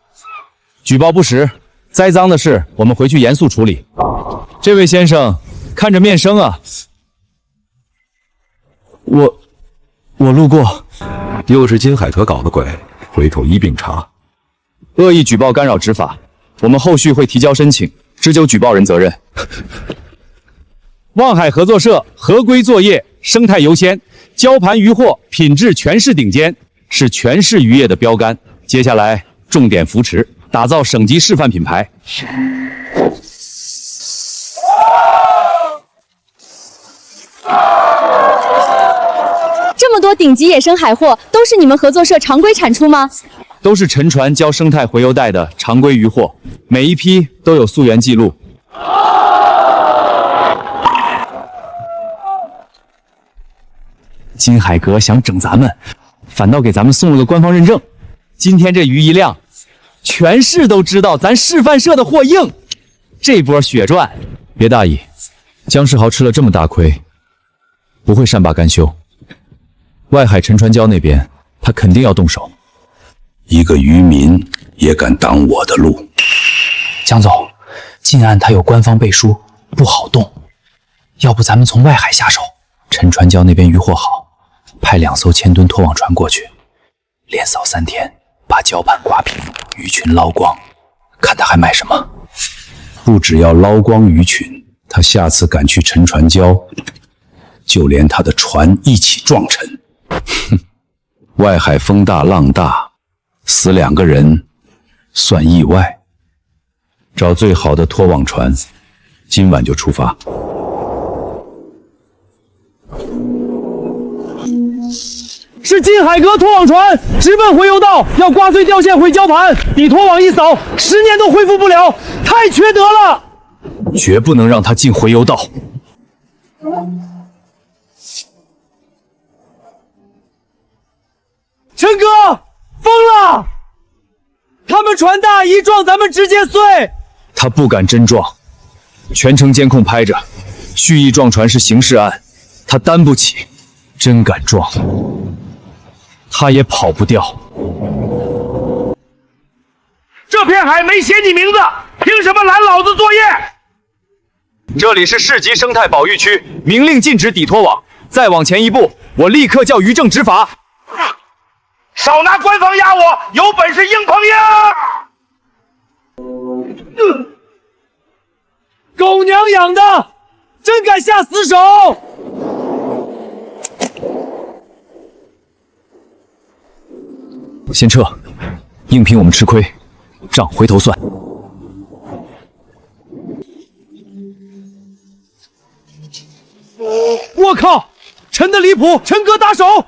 举报不实，栽赃的事我们回去严肃处理。这位先生，看着面生啊。我路过。又是金海阁搞的鬼，回头一并查。恶意举报干扰执法，我们后续会提交申请，追究举报人责任。望海合作社合规作业，生态优先，交盘渔获品质全市顶尖，是全市渔业的标杆。接下来重点扶持，打造省级示范品牌。这么多顶级野生海货都是你们合作社常规产出吗？都是沉船交生态回邮袋的常规渔获，每一批都有溯源记录。金海阁想整咱们，反倒给咱们送了个官方认证。今天这鱼一亮，全市都知道咱示范社的货硬。这波血赚，别大意，姜世豪吃了这么大亏，不会善罢甘休。外海沉船礁那边，他肯定要动手。一个渔民也敢挡我的路？江总，近岸他有官方背书，不好动。要不咱们从外海下手？沉船礁那边渔获好，派2艘1000吨拖网船过去，连扫3天，把礁盘刮平，鱼群捞光，看他还卖什么。不只要捞光鱼群，他下次敢去沉船礁，就连他的船一起撞沉。哼，外海风大浪大，死2个人算意外。找最好的拖网船，今晚就出发。是金海阁拖网船直奔回游道，要刮碎吊线回礁盘，你拖网一扫，10年都恢复不了，太缺德了！绝不能让他进回游道。陈哥，疯了！他们船大，一撞咱们直接碎。他不敢真撞，全程监控拍着，蓄意撞船是刑事案，他担不起。真敢撞，他也跑不掉。这片海没写你名字，凭什么拦老子作业？这里是市级生态保育区，明令禁止底拖网。再往前一步，我立刻叫渔政执法。少拿官方压我，有本事硬碰硬！狗娘养的，真敢下死手！先撤，硬拼我们吃亏，账回头算。我靠，沉的离谱，陈哥打手！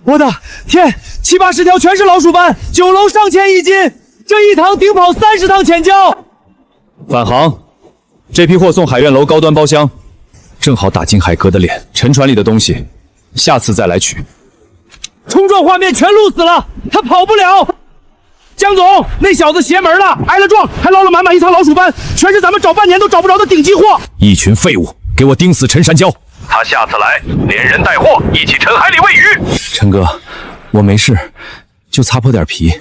我的天，70、80条全是老鼠斑，9楼上千1斤，这一趟顶跑30趟浅礁。返航，这批货送海苑楼高端包厢。正好打金海阁的脸，沉船里的东西，下次再来取。冲撞画面全录死了，他跑不了。江总，那小子邪门了，挨了撞，还捞了满满一舱老鼠斑，全是咱们找半年都找不着的顶级货。一群废物，给我盯死陈山椒！他下次来，连人带货一起沉海里喂鱼。陈哥，我没事，就擦破点皮，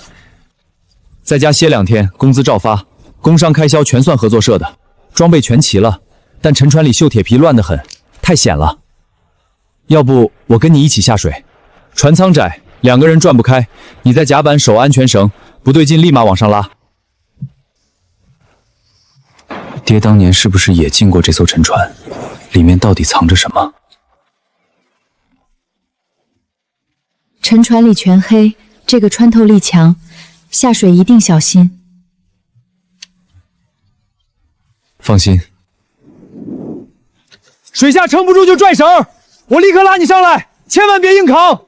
在家歇2天，工资照发，工商开销全算合作社的，装备全齐了。但沉船里锈铁皮乱得很，太险了。要不我跟你一起下水，船舱窄，2个人转不开，你在甲板守安全绳，不对劲立马往上拉。爹当年是不是也进过这艘沉船？里面到底藏着什么？沉船里全黑，这个穿透力强，下水一定小心。放心。水下撑不住就拽绳，我立刻拉你上来，千万别硬扛。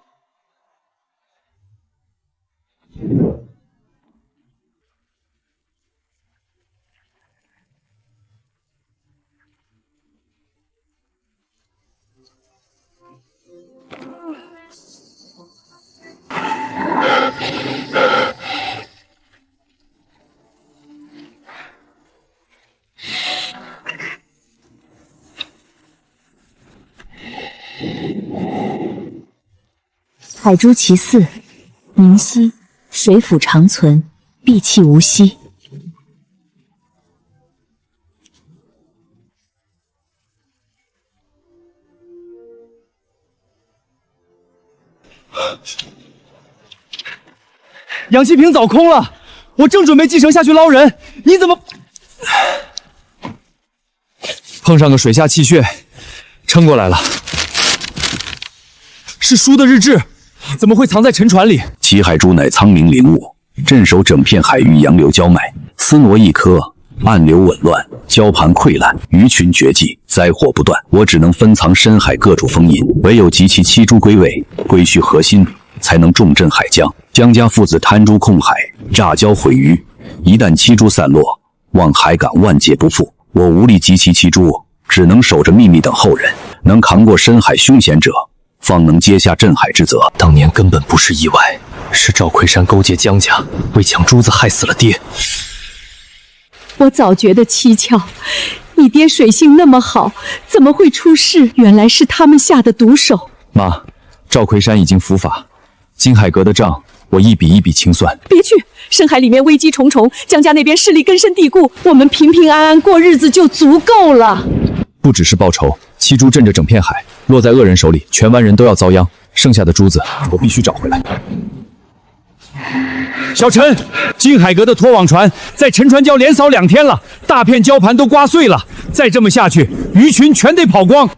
海珠其四，明晰，水府长存，闭气无息。氧气瓶早空了，我正准备继承下去捞人，你怎么碰上个水下气穴，撑过来了？是书的日志，怎么会藏在沉船里？其海珠乃苍冥灵物，镇守整片海域洋流交脉，丝挪一颗，暗流紊乱，礁盘溃烂，鱼群绝迹，灾祸不断。我只能分藏深海各处封印，唯有集其七珠归位，归续核心，才能重镇海疆。江家父子贪珠控海，炸礁毁鱼，一旦七珠散落，望海港万劫不复。我无力集齐七珠，只能守着秘密等后人。能扛过深海凶险者，方能接下镇海之责。当年根本不是意外，是赵魁山勾结江家，为抢珠子害死了爹。我早觉得蹊跷，你爹水性那么好，怎么会出事？原来是他们下的毒手。妈，赵魁山已经伏法，金海阁的账我一笔一笔清算。别去，深海里面危机重重，江家那边势力根深蒂固，我们平平安安过日子就足够了。不只是报仇，七珠镇着整片海，落在恶人手里，全湾人都要遭殃。剩下的珠子，我必须找回来。小陈，金海阁的拖网船在沉船礁连扫2天了，大片礁盘都刮碎了，再这么下去，鱼群全得跑光，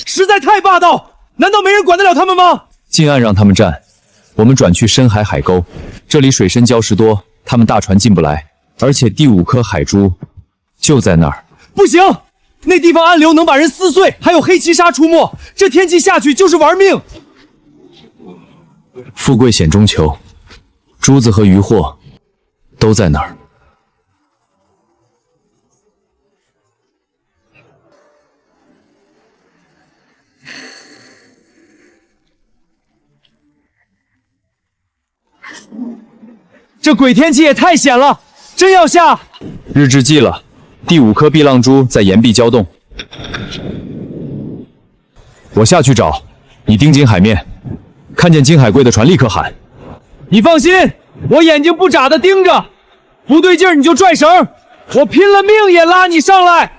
实在太霸道！难道没人管得了他们吗？近岸让他们站，我们转去深海海沟，这里水深礁石多，他们大船进不来，而且第5颗海珠就在那儿。不行，那地方暗流能把人撕碎，还有黑鳍鲨出没，这天气下去就是玩命。富贵险中求，珠子和渔获都在那儿。这鬼天气也太险了，真要下。日志记了，第5颗碧浪珠在岩壁礁洞。我下去找，你盯紧海面，看见金海贵的船立刻喊。你放心，我眼睛不眨的盯着，不对劲儿你就拽绳，我拼了命也拉你上来。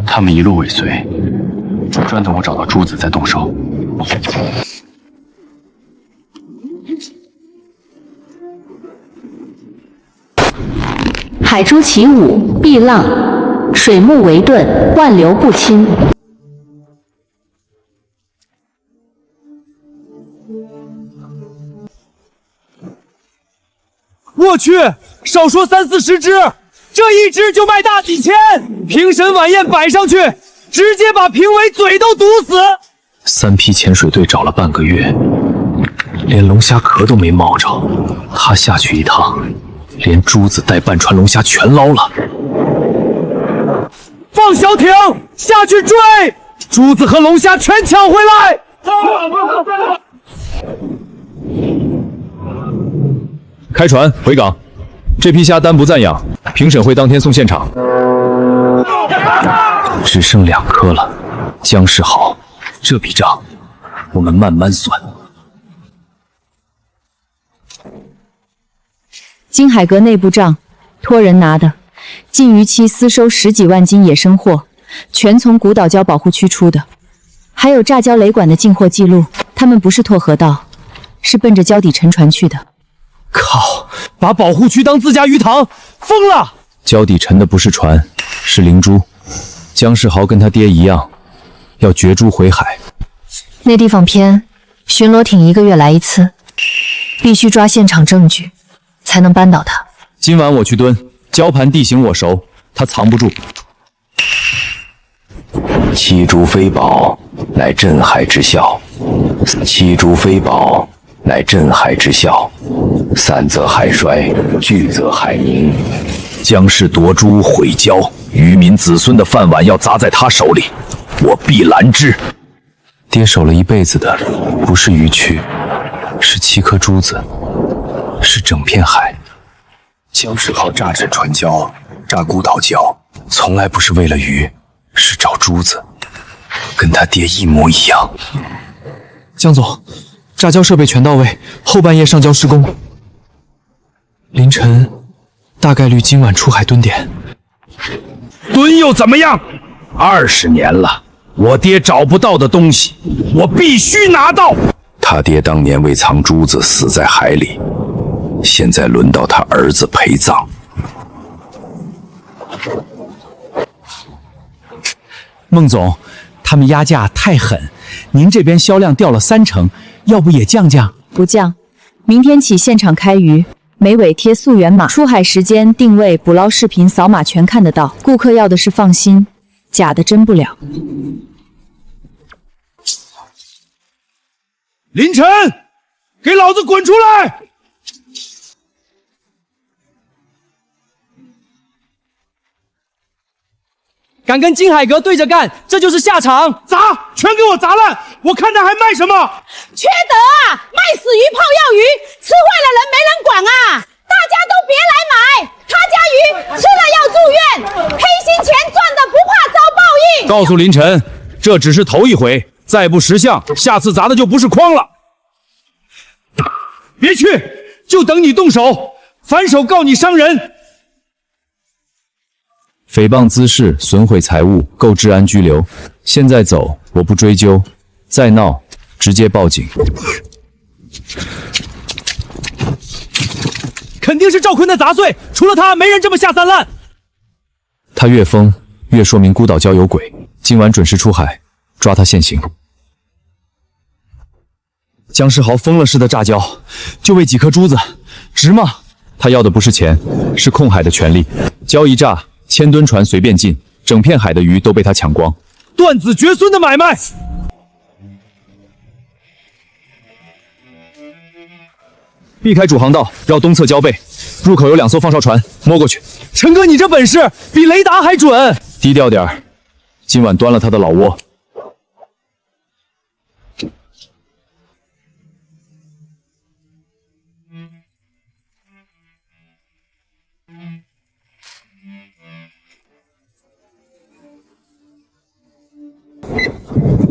他们一路尾随，专等我找到珠子再动手。海珠起舞，碧浪，水木为盾，万流不侵。我去，少说30-40只，这一只就卖大几千，评审晚宴摆上去，直接把评委嘴都堵死。3批潜水队找了半个月，连龙虾壳都没捞着，他下去一趟，连珠子带半船龙虾全捞了。放小艇下去追，珠子和龙虾全抢回来。开船回港，这批虾单不暂养，评审会当天送现场。只剩2颗了，江世豪，这笔账我们慢慢算。金海阁内部账，托人拿的，禁渔期私收10几万斤野生货，全从古岛礁保护区出的，还有炸礁雷管的进货记录。他们不是拓河道，是奔着礁底沉船去的。靠，把保护区当自家鱼塘，疯了！礁底沉的不是船，是灵珠。江世豪跟他爹一样，要掘珠回海。那地方偏，巡逻艇1个月来1次，必须抓现场证据，才能扳倒他。今晚我去蹲，礁盘地形我熟，他藏不住。七珠飞宝乃镇海之效，七珠飞宝乃镇海之效，散则海衰，聚则海宁。江氏夺珠毁礁，渔民子孙的饭碗要砸在他手里，我必拦之。爹守了一辈子的不是鱼区，是7颗珠子，是整片海。江世豪炸沉船礁，炸孤岛礁，从来不是为了鱼，是找珠子，跟他爹一模一样。江总，炸礁设备全到位，后半夜上礁施工，凌晨大概率今晚出海蹲点。蹲又怎么样？20年了，我爹找不到的东西，我必须拿到。他爹当年为藏珠子死在海里，现在轮到他儿子陪葬。孟总，他们压价太狠，您这边销量掉了30%，要不也降降？不降，明天起现场开鱼，每尾贴溯源码，出海时间、定位、捕捞视频扫码全看得到。顾客要的是放心，假的真不了。林晨，给老子滚出来！敢跟金海阁对着干，这就是下场！砸，全给我砸烂！我看他还卖什么？缺德啊！卖死鱼泡药鱼，吃坏了人没人管啊！大家都别来买，他家鱼吃了要住院，黑心钱赚的不怕遭报应。告诉林晨，这只是头一回，再不识相，下次砸的就不是筐了。别去，就等你动手，反手告你伤人。诽谤滋事、损毁财物、购治安拘留。现在走，我不追究；再闹，直接报警。肯定是赵坤的杂碎，除了他，没人这么下三滥。他越疯，越说明孤岛礁有鬼。今晚准时出海，抓他现行。江世豪疯了似的炸礁，就为几颗珠子，值吗？他要的不是钱，是控海的权利。礁一炸，1000吨船随便进，整片海的鱼都被他抢光。断子绝孙的买卖。避开主航道，绕东侧礁背，入口有2艘放哨船，摸过去。陈哥，你这本事比雷达还准。低调点儿，今晚端了他的老窝。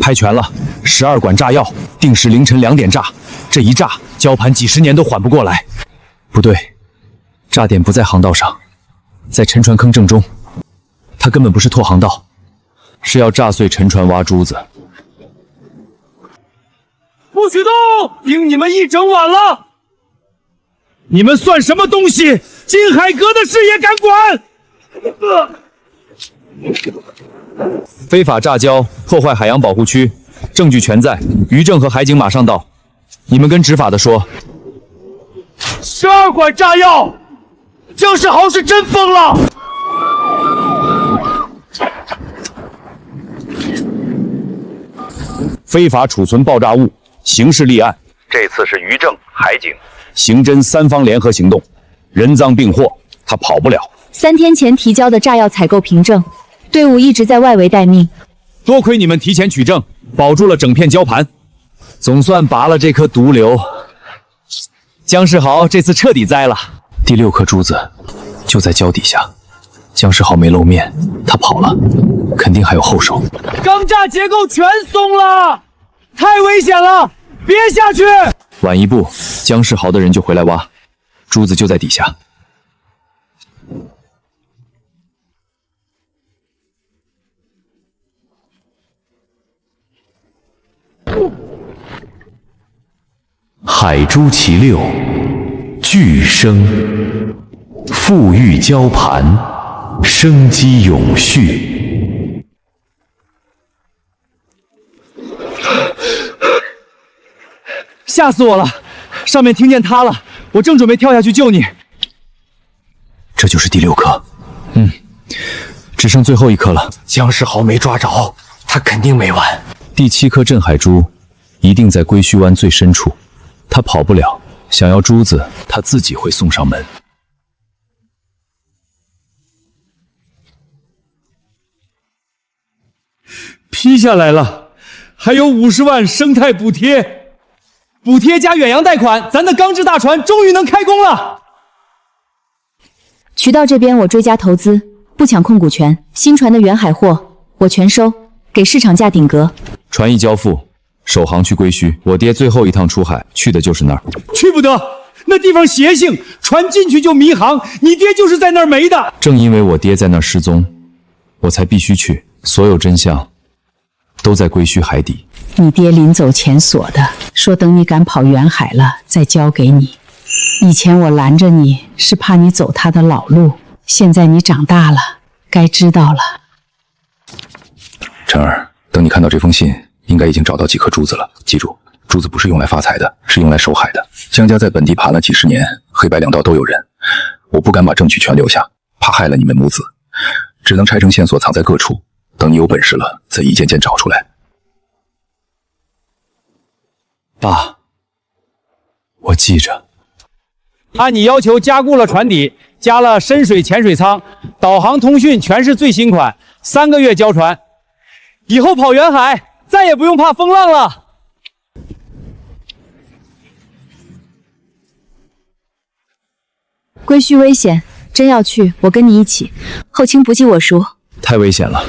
拍全了，12管炸药，定时凌晨2点炸。这一炸，礁盘几10年都缓不过来。不对，炸点不在航道上，在沉船坑正中。他根本不是拓航道，是要炸碎沉船挖珠子。不许动！盯你们一整晚了，你们算什么东西？金海阁的事也敢管？非法炸礁，破坏海洋保护区，证据全在，渔政和海警马上到。你们跟执法的说，12管炸药，江世豪是真疯了。非法储存爆炸物，刑事立案。这次是渔政、海警、刑侦3方联合行动，人赃并获，他跑不了。3天前提交的炸药采购凭证，队伍一直在外围待命。多亏你们提前取证，保住了整片礁盘，总算拔了这颗毒瘤。江世豪这次彻底栽了。第6颗珠子就在礁底下，江世豪没露面，他跑了，肯定还有后手。钢架结构全松了，太危险了，别下去！晚一步，江世豪的人就回来挖，珠子就在底下。海珠其6，巨生，富裕礁盘，生机永续。吓死我了！上面听见塌了，我正准备跳下去救你。这就是第6颗，只剩最后1颗了。江世豪没抓着，他肯定没完。第7颗镇海珠一定在龟须湾最深处，他跑不了。想要珠子，他自己会送上门。劈下来了，还有50万生态补贴，补贴加远洋贷款，咱的钢制大船终于能开工了。渠道这边我追加投资，不抢控股权，新船的远海货我全收，给市场价顶格。船一交付，首航去归墟。我爹最后一趟出海去的就是那儿。去不得，那地方邪性，船进去就迷航，你爹就是在那儿没的。正因为我爹在那儿失踪，我才必须去。所有真相都在归墟海底。你爹临走前锁的，说等你敢跑远海了再交给你。以前我拦着你是怕你走他的老路，现在你长大了，该知道了。晨儿，等你看到这封信，应该已经找到几颗珠子了。记住，珠子不是用来发财的，是用来守海的。江家在本地盘了几10年，黑白两道都有人，我不敢把证据全留下，怕害了你们母子，只能拆成线索藏在各处，等你有本事了再一件件找出来。爸，我记着。按你要求加固了船底，加了深水潜水舱，导航通讯全是最新款，3个月交船。以后跑远海再也不用怕风浪了。归墟危险，真要去，我跟你一起。后清不计我赎。太危险了。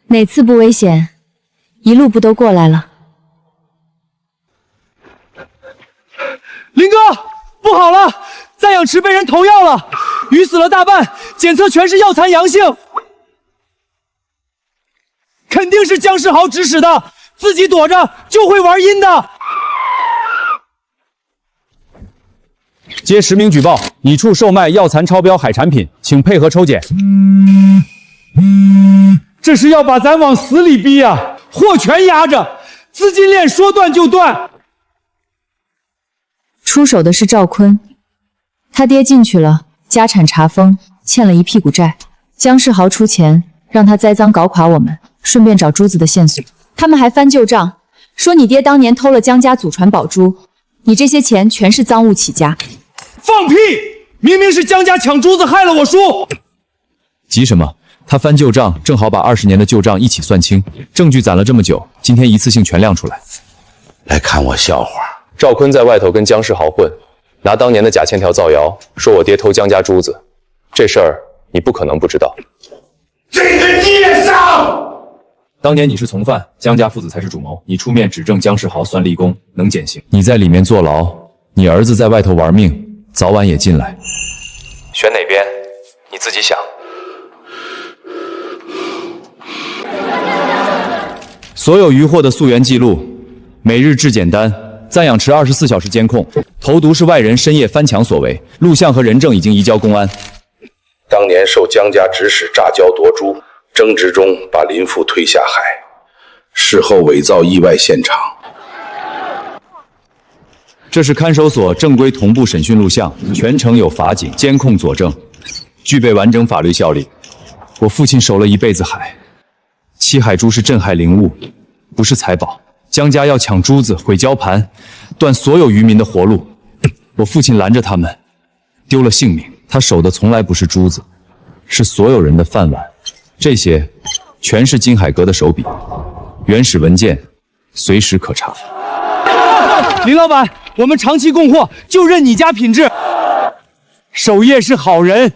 哪次不危险？一路不都过来了？林哥，不好了，赞养池被人投药了，鱼死了大半，检测全是药残阳性，肯定是姜世豪指使的，自己躲着就会玩阴的。接10名举报，你处售卖药残超标海产品，请配合抽检。这是要把咱往死里逼啊！货全压着，资金链说断就断。出手的是赵坤，他爹进去了，家产查封，欠了一屁股债。姜世豪出钱让他栽赃搞垮我们，顺便找珠子的线索。他们还翻旧账，说你爹当年偷了姜家祖传宝珠，你这些钱全是赃物起家。放屁！明明是姜家抢珠子害了我叔。急什么？他翻旧账，正好把20年的旧账一起算清。证据攒了这么久，今天一次性全亮出来。来看我笑话。赵坤在外头跟姜世豪混，拿当年的假欠条造谣，说我爹偷姜家珠子，这事儿你不可能不知道。这个孽上！当年你是从犯，姜家父子才是主谋，你出面指证姜世豪算立功，能减刑。你在里面坐牢，你儿子在外头玩命，早晚也进来。选哪边？你自己想。所有渔获的溯源记录，每日质检单。赞养池24小时监控，投毒是外人深夜翻墙所为，录像和人证已经移交公安。当年受姜家指使炸礁夺珠，争执中把林父推下海，事后伪造意外现场。这是看守所正规同步审讯录像，全程有法警监控佐证，具备完整法律效力。我父亲守了一辈子海，七海珠是镇海灵物，不是财宝。姜家要抢珠子，毁礁盘，断所有渔民的活路。我父亲拦着他们，丢了性命。他守的从来不是珠子，是所有人的饭碗。这些全是金海阁的手笔，原始文件随时可查。林老板，我们长期供货，就认你家品质。守业是好人，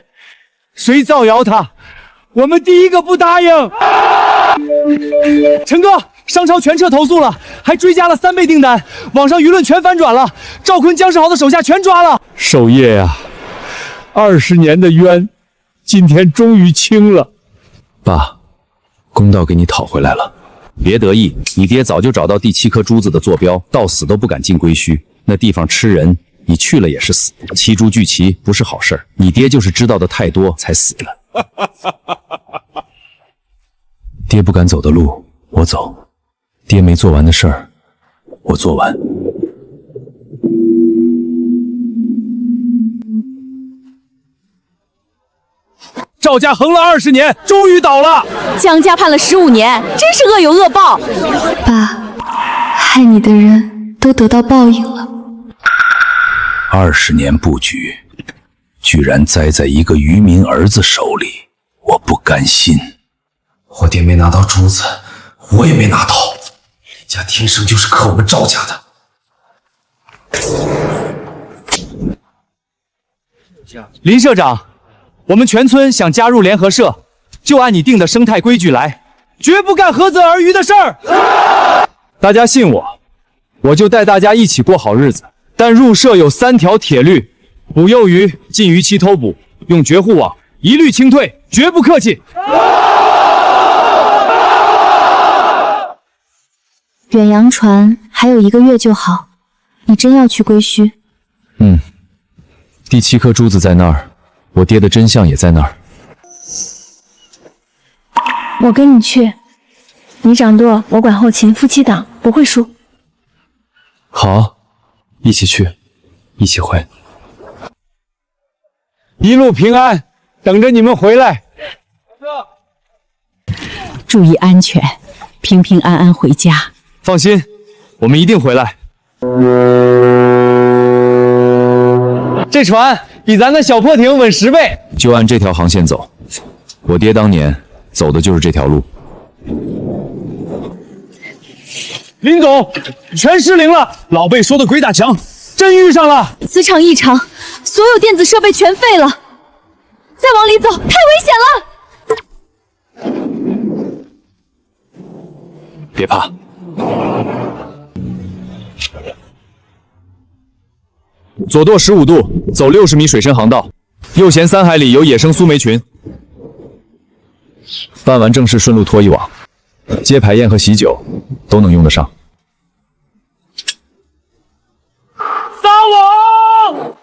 谁造谣他，我们第一个不答应。陈哥，商超全撤投诉了，还追加了3倍订单，网上舆论全反转了，赵坤、姜世豪的手下全抓了。守业呀，20年的冤，今天终于清了。爸，公道给你讨回来了。别得意，你爹早就找到第7颗珠子的坐标，到死都不敢进归墟，那地方吃人，你去了也是死。7珠聚齐不是好事儿，你爹就是知道的太多才死的。爹不敢走的路，我走；爹没做完的事儿，我做完。赵家横了20年，终于倒了。姜家判了15年，真是恶有恶报。爸，害你的人都得到报应了。 20年布局，居然栽在一个渔民儿子手里，我不甘心。我爹没拿到珠子，我也没拿到。林家天生就是克我们赵家的。林社长，我们全村想加入联合社，就按你定的生态规矩来，绝不干合则而渔的事儿。大家信我，我就带大家一起过好日子。但入社有3条铁律：捕幼鱼禁于期偷捕，用绝户网，一律清退，绝不客气。远洋船还有1个月就好，你真要去归墟？第7颗珠子在那儿，我爹的真相也在那儿。我跟你去，你掌舵，我管后勤，夫妻档不会输。好，一起去，一起回。一路平安，等着你们回来。注意安全，平平安安回家。放心，我们一定回来。这船比咱的小破艇稳10倍。就按这条航线走，我爹当年走的就是这条路。林总，全失灵了！老辈说的鬼打墙，真遇上了。磁场异常，所有电子设备全废了。再往里走，太危险了！别怕。左舵15度，走60米水深航道，右舷3海里有野生苏梅群。办完正事顺路拖一网，接排宴和喜酒都能用得上。撒网！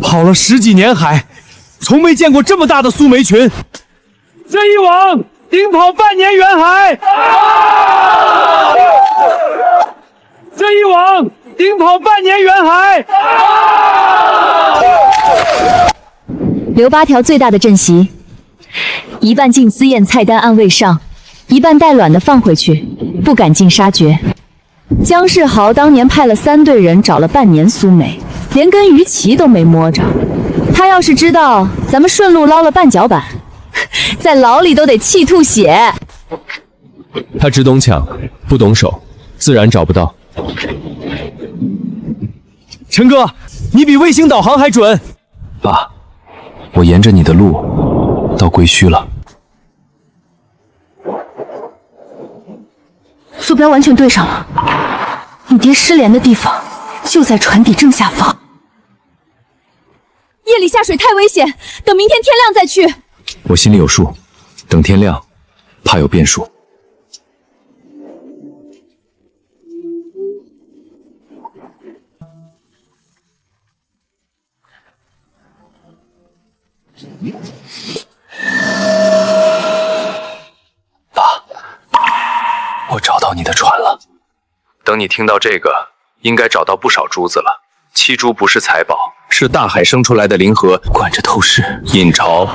跑了10几年海，从没见过这么大的苏梅群。这一网顶跑半年远海，这一网顶跑半年远海。留8条最大的阵席，一半进私宴菜单按位上，一半带卵的放回去，不敢尽杀绝。姜世豪当年派了3队人找了半年苏梅，连根鱼鳍都没摸着。他要是知道咱们顺路捞了半脚板，在牢里都得气吐血。他只懂抢，不懂守，自然找不到。陈哥，你比卫星导航还准。爸，我沿着你的路到归墟了。坐标完全对上了，你爹失联的地方就在船底正下方。夜里下水太危险，等明天天亮再去。我心里有数，等天亮，怕有变数。爸，我找到你的船了。等你听到这个，应该找到不少珠子了。7珠不是财宝，是大海生出来的灵河，管着透视、引潮、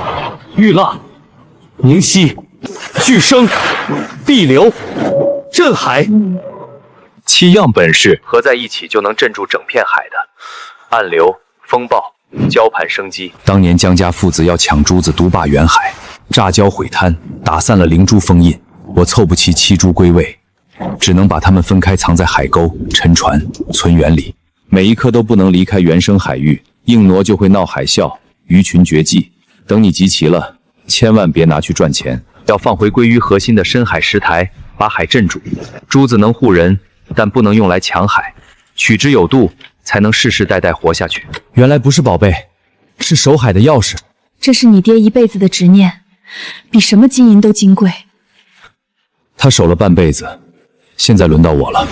玉蜡、凝息、聚生、闭流、镇海，7样本事合在一起就能镇住整片海的。暗流、风暴、礁盘生机。当年姜家父子要抢珠子，独霸远海，炸礁毁滩，打散了灵珠封印。我凑不齐7珠归位，只能把它们分开，藏在海沟、沉船、存园里。每一颗都不能离开原生海域，硬挪就会闹海啸，鱼群绝迹。等你集齐了，千万别拿去赚钱，要放回归于核心的深海石台，把海镇住。珠子能护人，但不能用来抢海，取之有度，才能世世代代活下去。原来不是宝贝，是守海的钥匙。这是你爹一辈子的执念，比什么金银都金贵。他守了半辈子，现在轮到我了。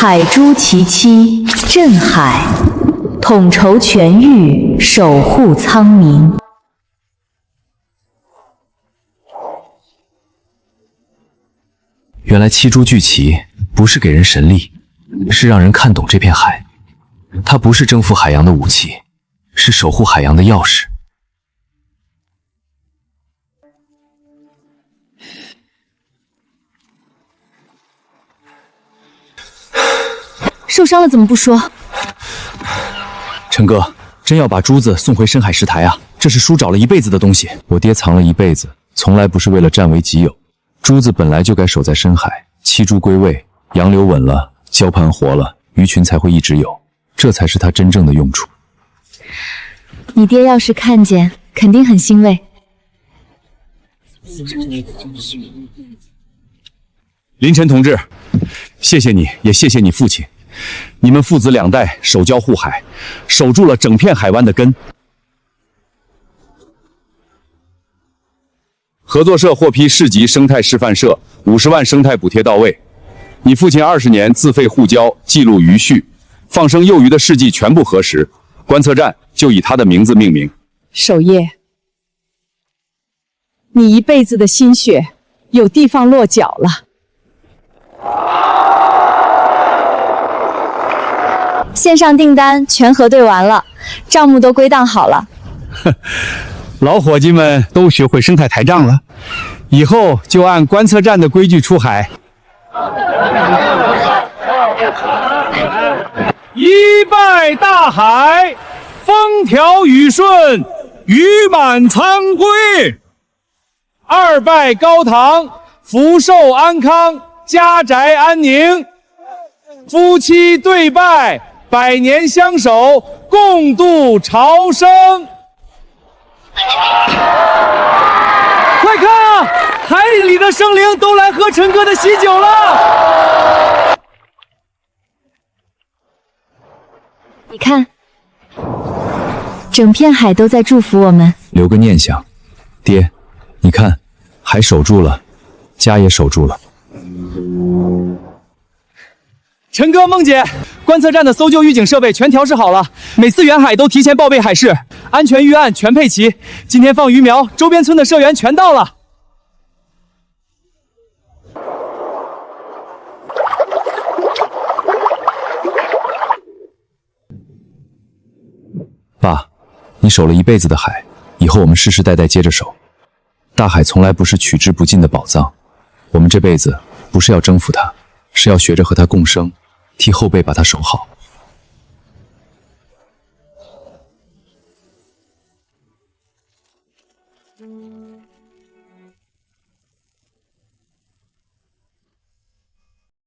海珠其妻，镇海，统筹全域，守护苍冥。原来七珠聚齐不是给人神力，是让人看懂这片海。它不是征服海洋的武器，是守护海洋的钥匙。受伤了怎么不说？陈哥，真要把珠子送回深海石台啊？这是叔找了一辈子的东西，我爹藏了一辈子，从来不是为了占为己有。珠子本来就该守在深海，七珠归位，洋流稳了，礁盘活了，鱼群才会一直有，这才是它真正的用处。你爹要是看见，肯定很欣慰。林晨同志，谢谢你，也谢谢你父亲。你们父子两代守礁护海，守住了整片海湾的根。合作社获批市级生态示范社50万生态补贴到位。你父亲20年自费护礁，记录鱼序，放生幼鱼的事迹全部核实，观测站就以他的名字命名。守业，你一辈子的心血有地方落脚了。线上订单全核对完了，账目都归档好了。老伙计们都学会生态台账了，以后就按观测站的规矩出海。一拜大海，风调雨顺，鱼满仓归；二拜高堂，福寿安康，家宅安宁；夫妻对拜，百年相守，共度潮生。快看啊，海里的生灵都来喝陈哥的喜酒了！你看，整片海都在祝福我们。留个念想，爹，你看，海守住了，家也守住了。陈哥、梦姐，观测站的搜救预警设备全调试好了，每次远海都提前报备海事，安全预案全配齐。今天放鱼苗，周边村的社员全到了。爸，你守了一辈子的海，以后我们世世代代接着守。大海从来不是取之不尽的宝藏，我们这辈子不是要征服它，是要学着和它共生，替后辈把它守好。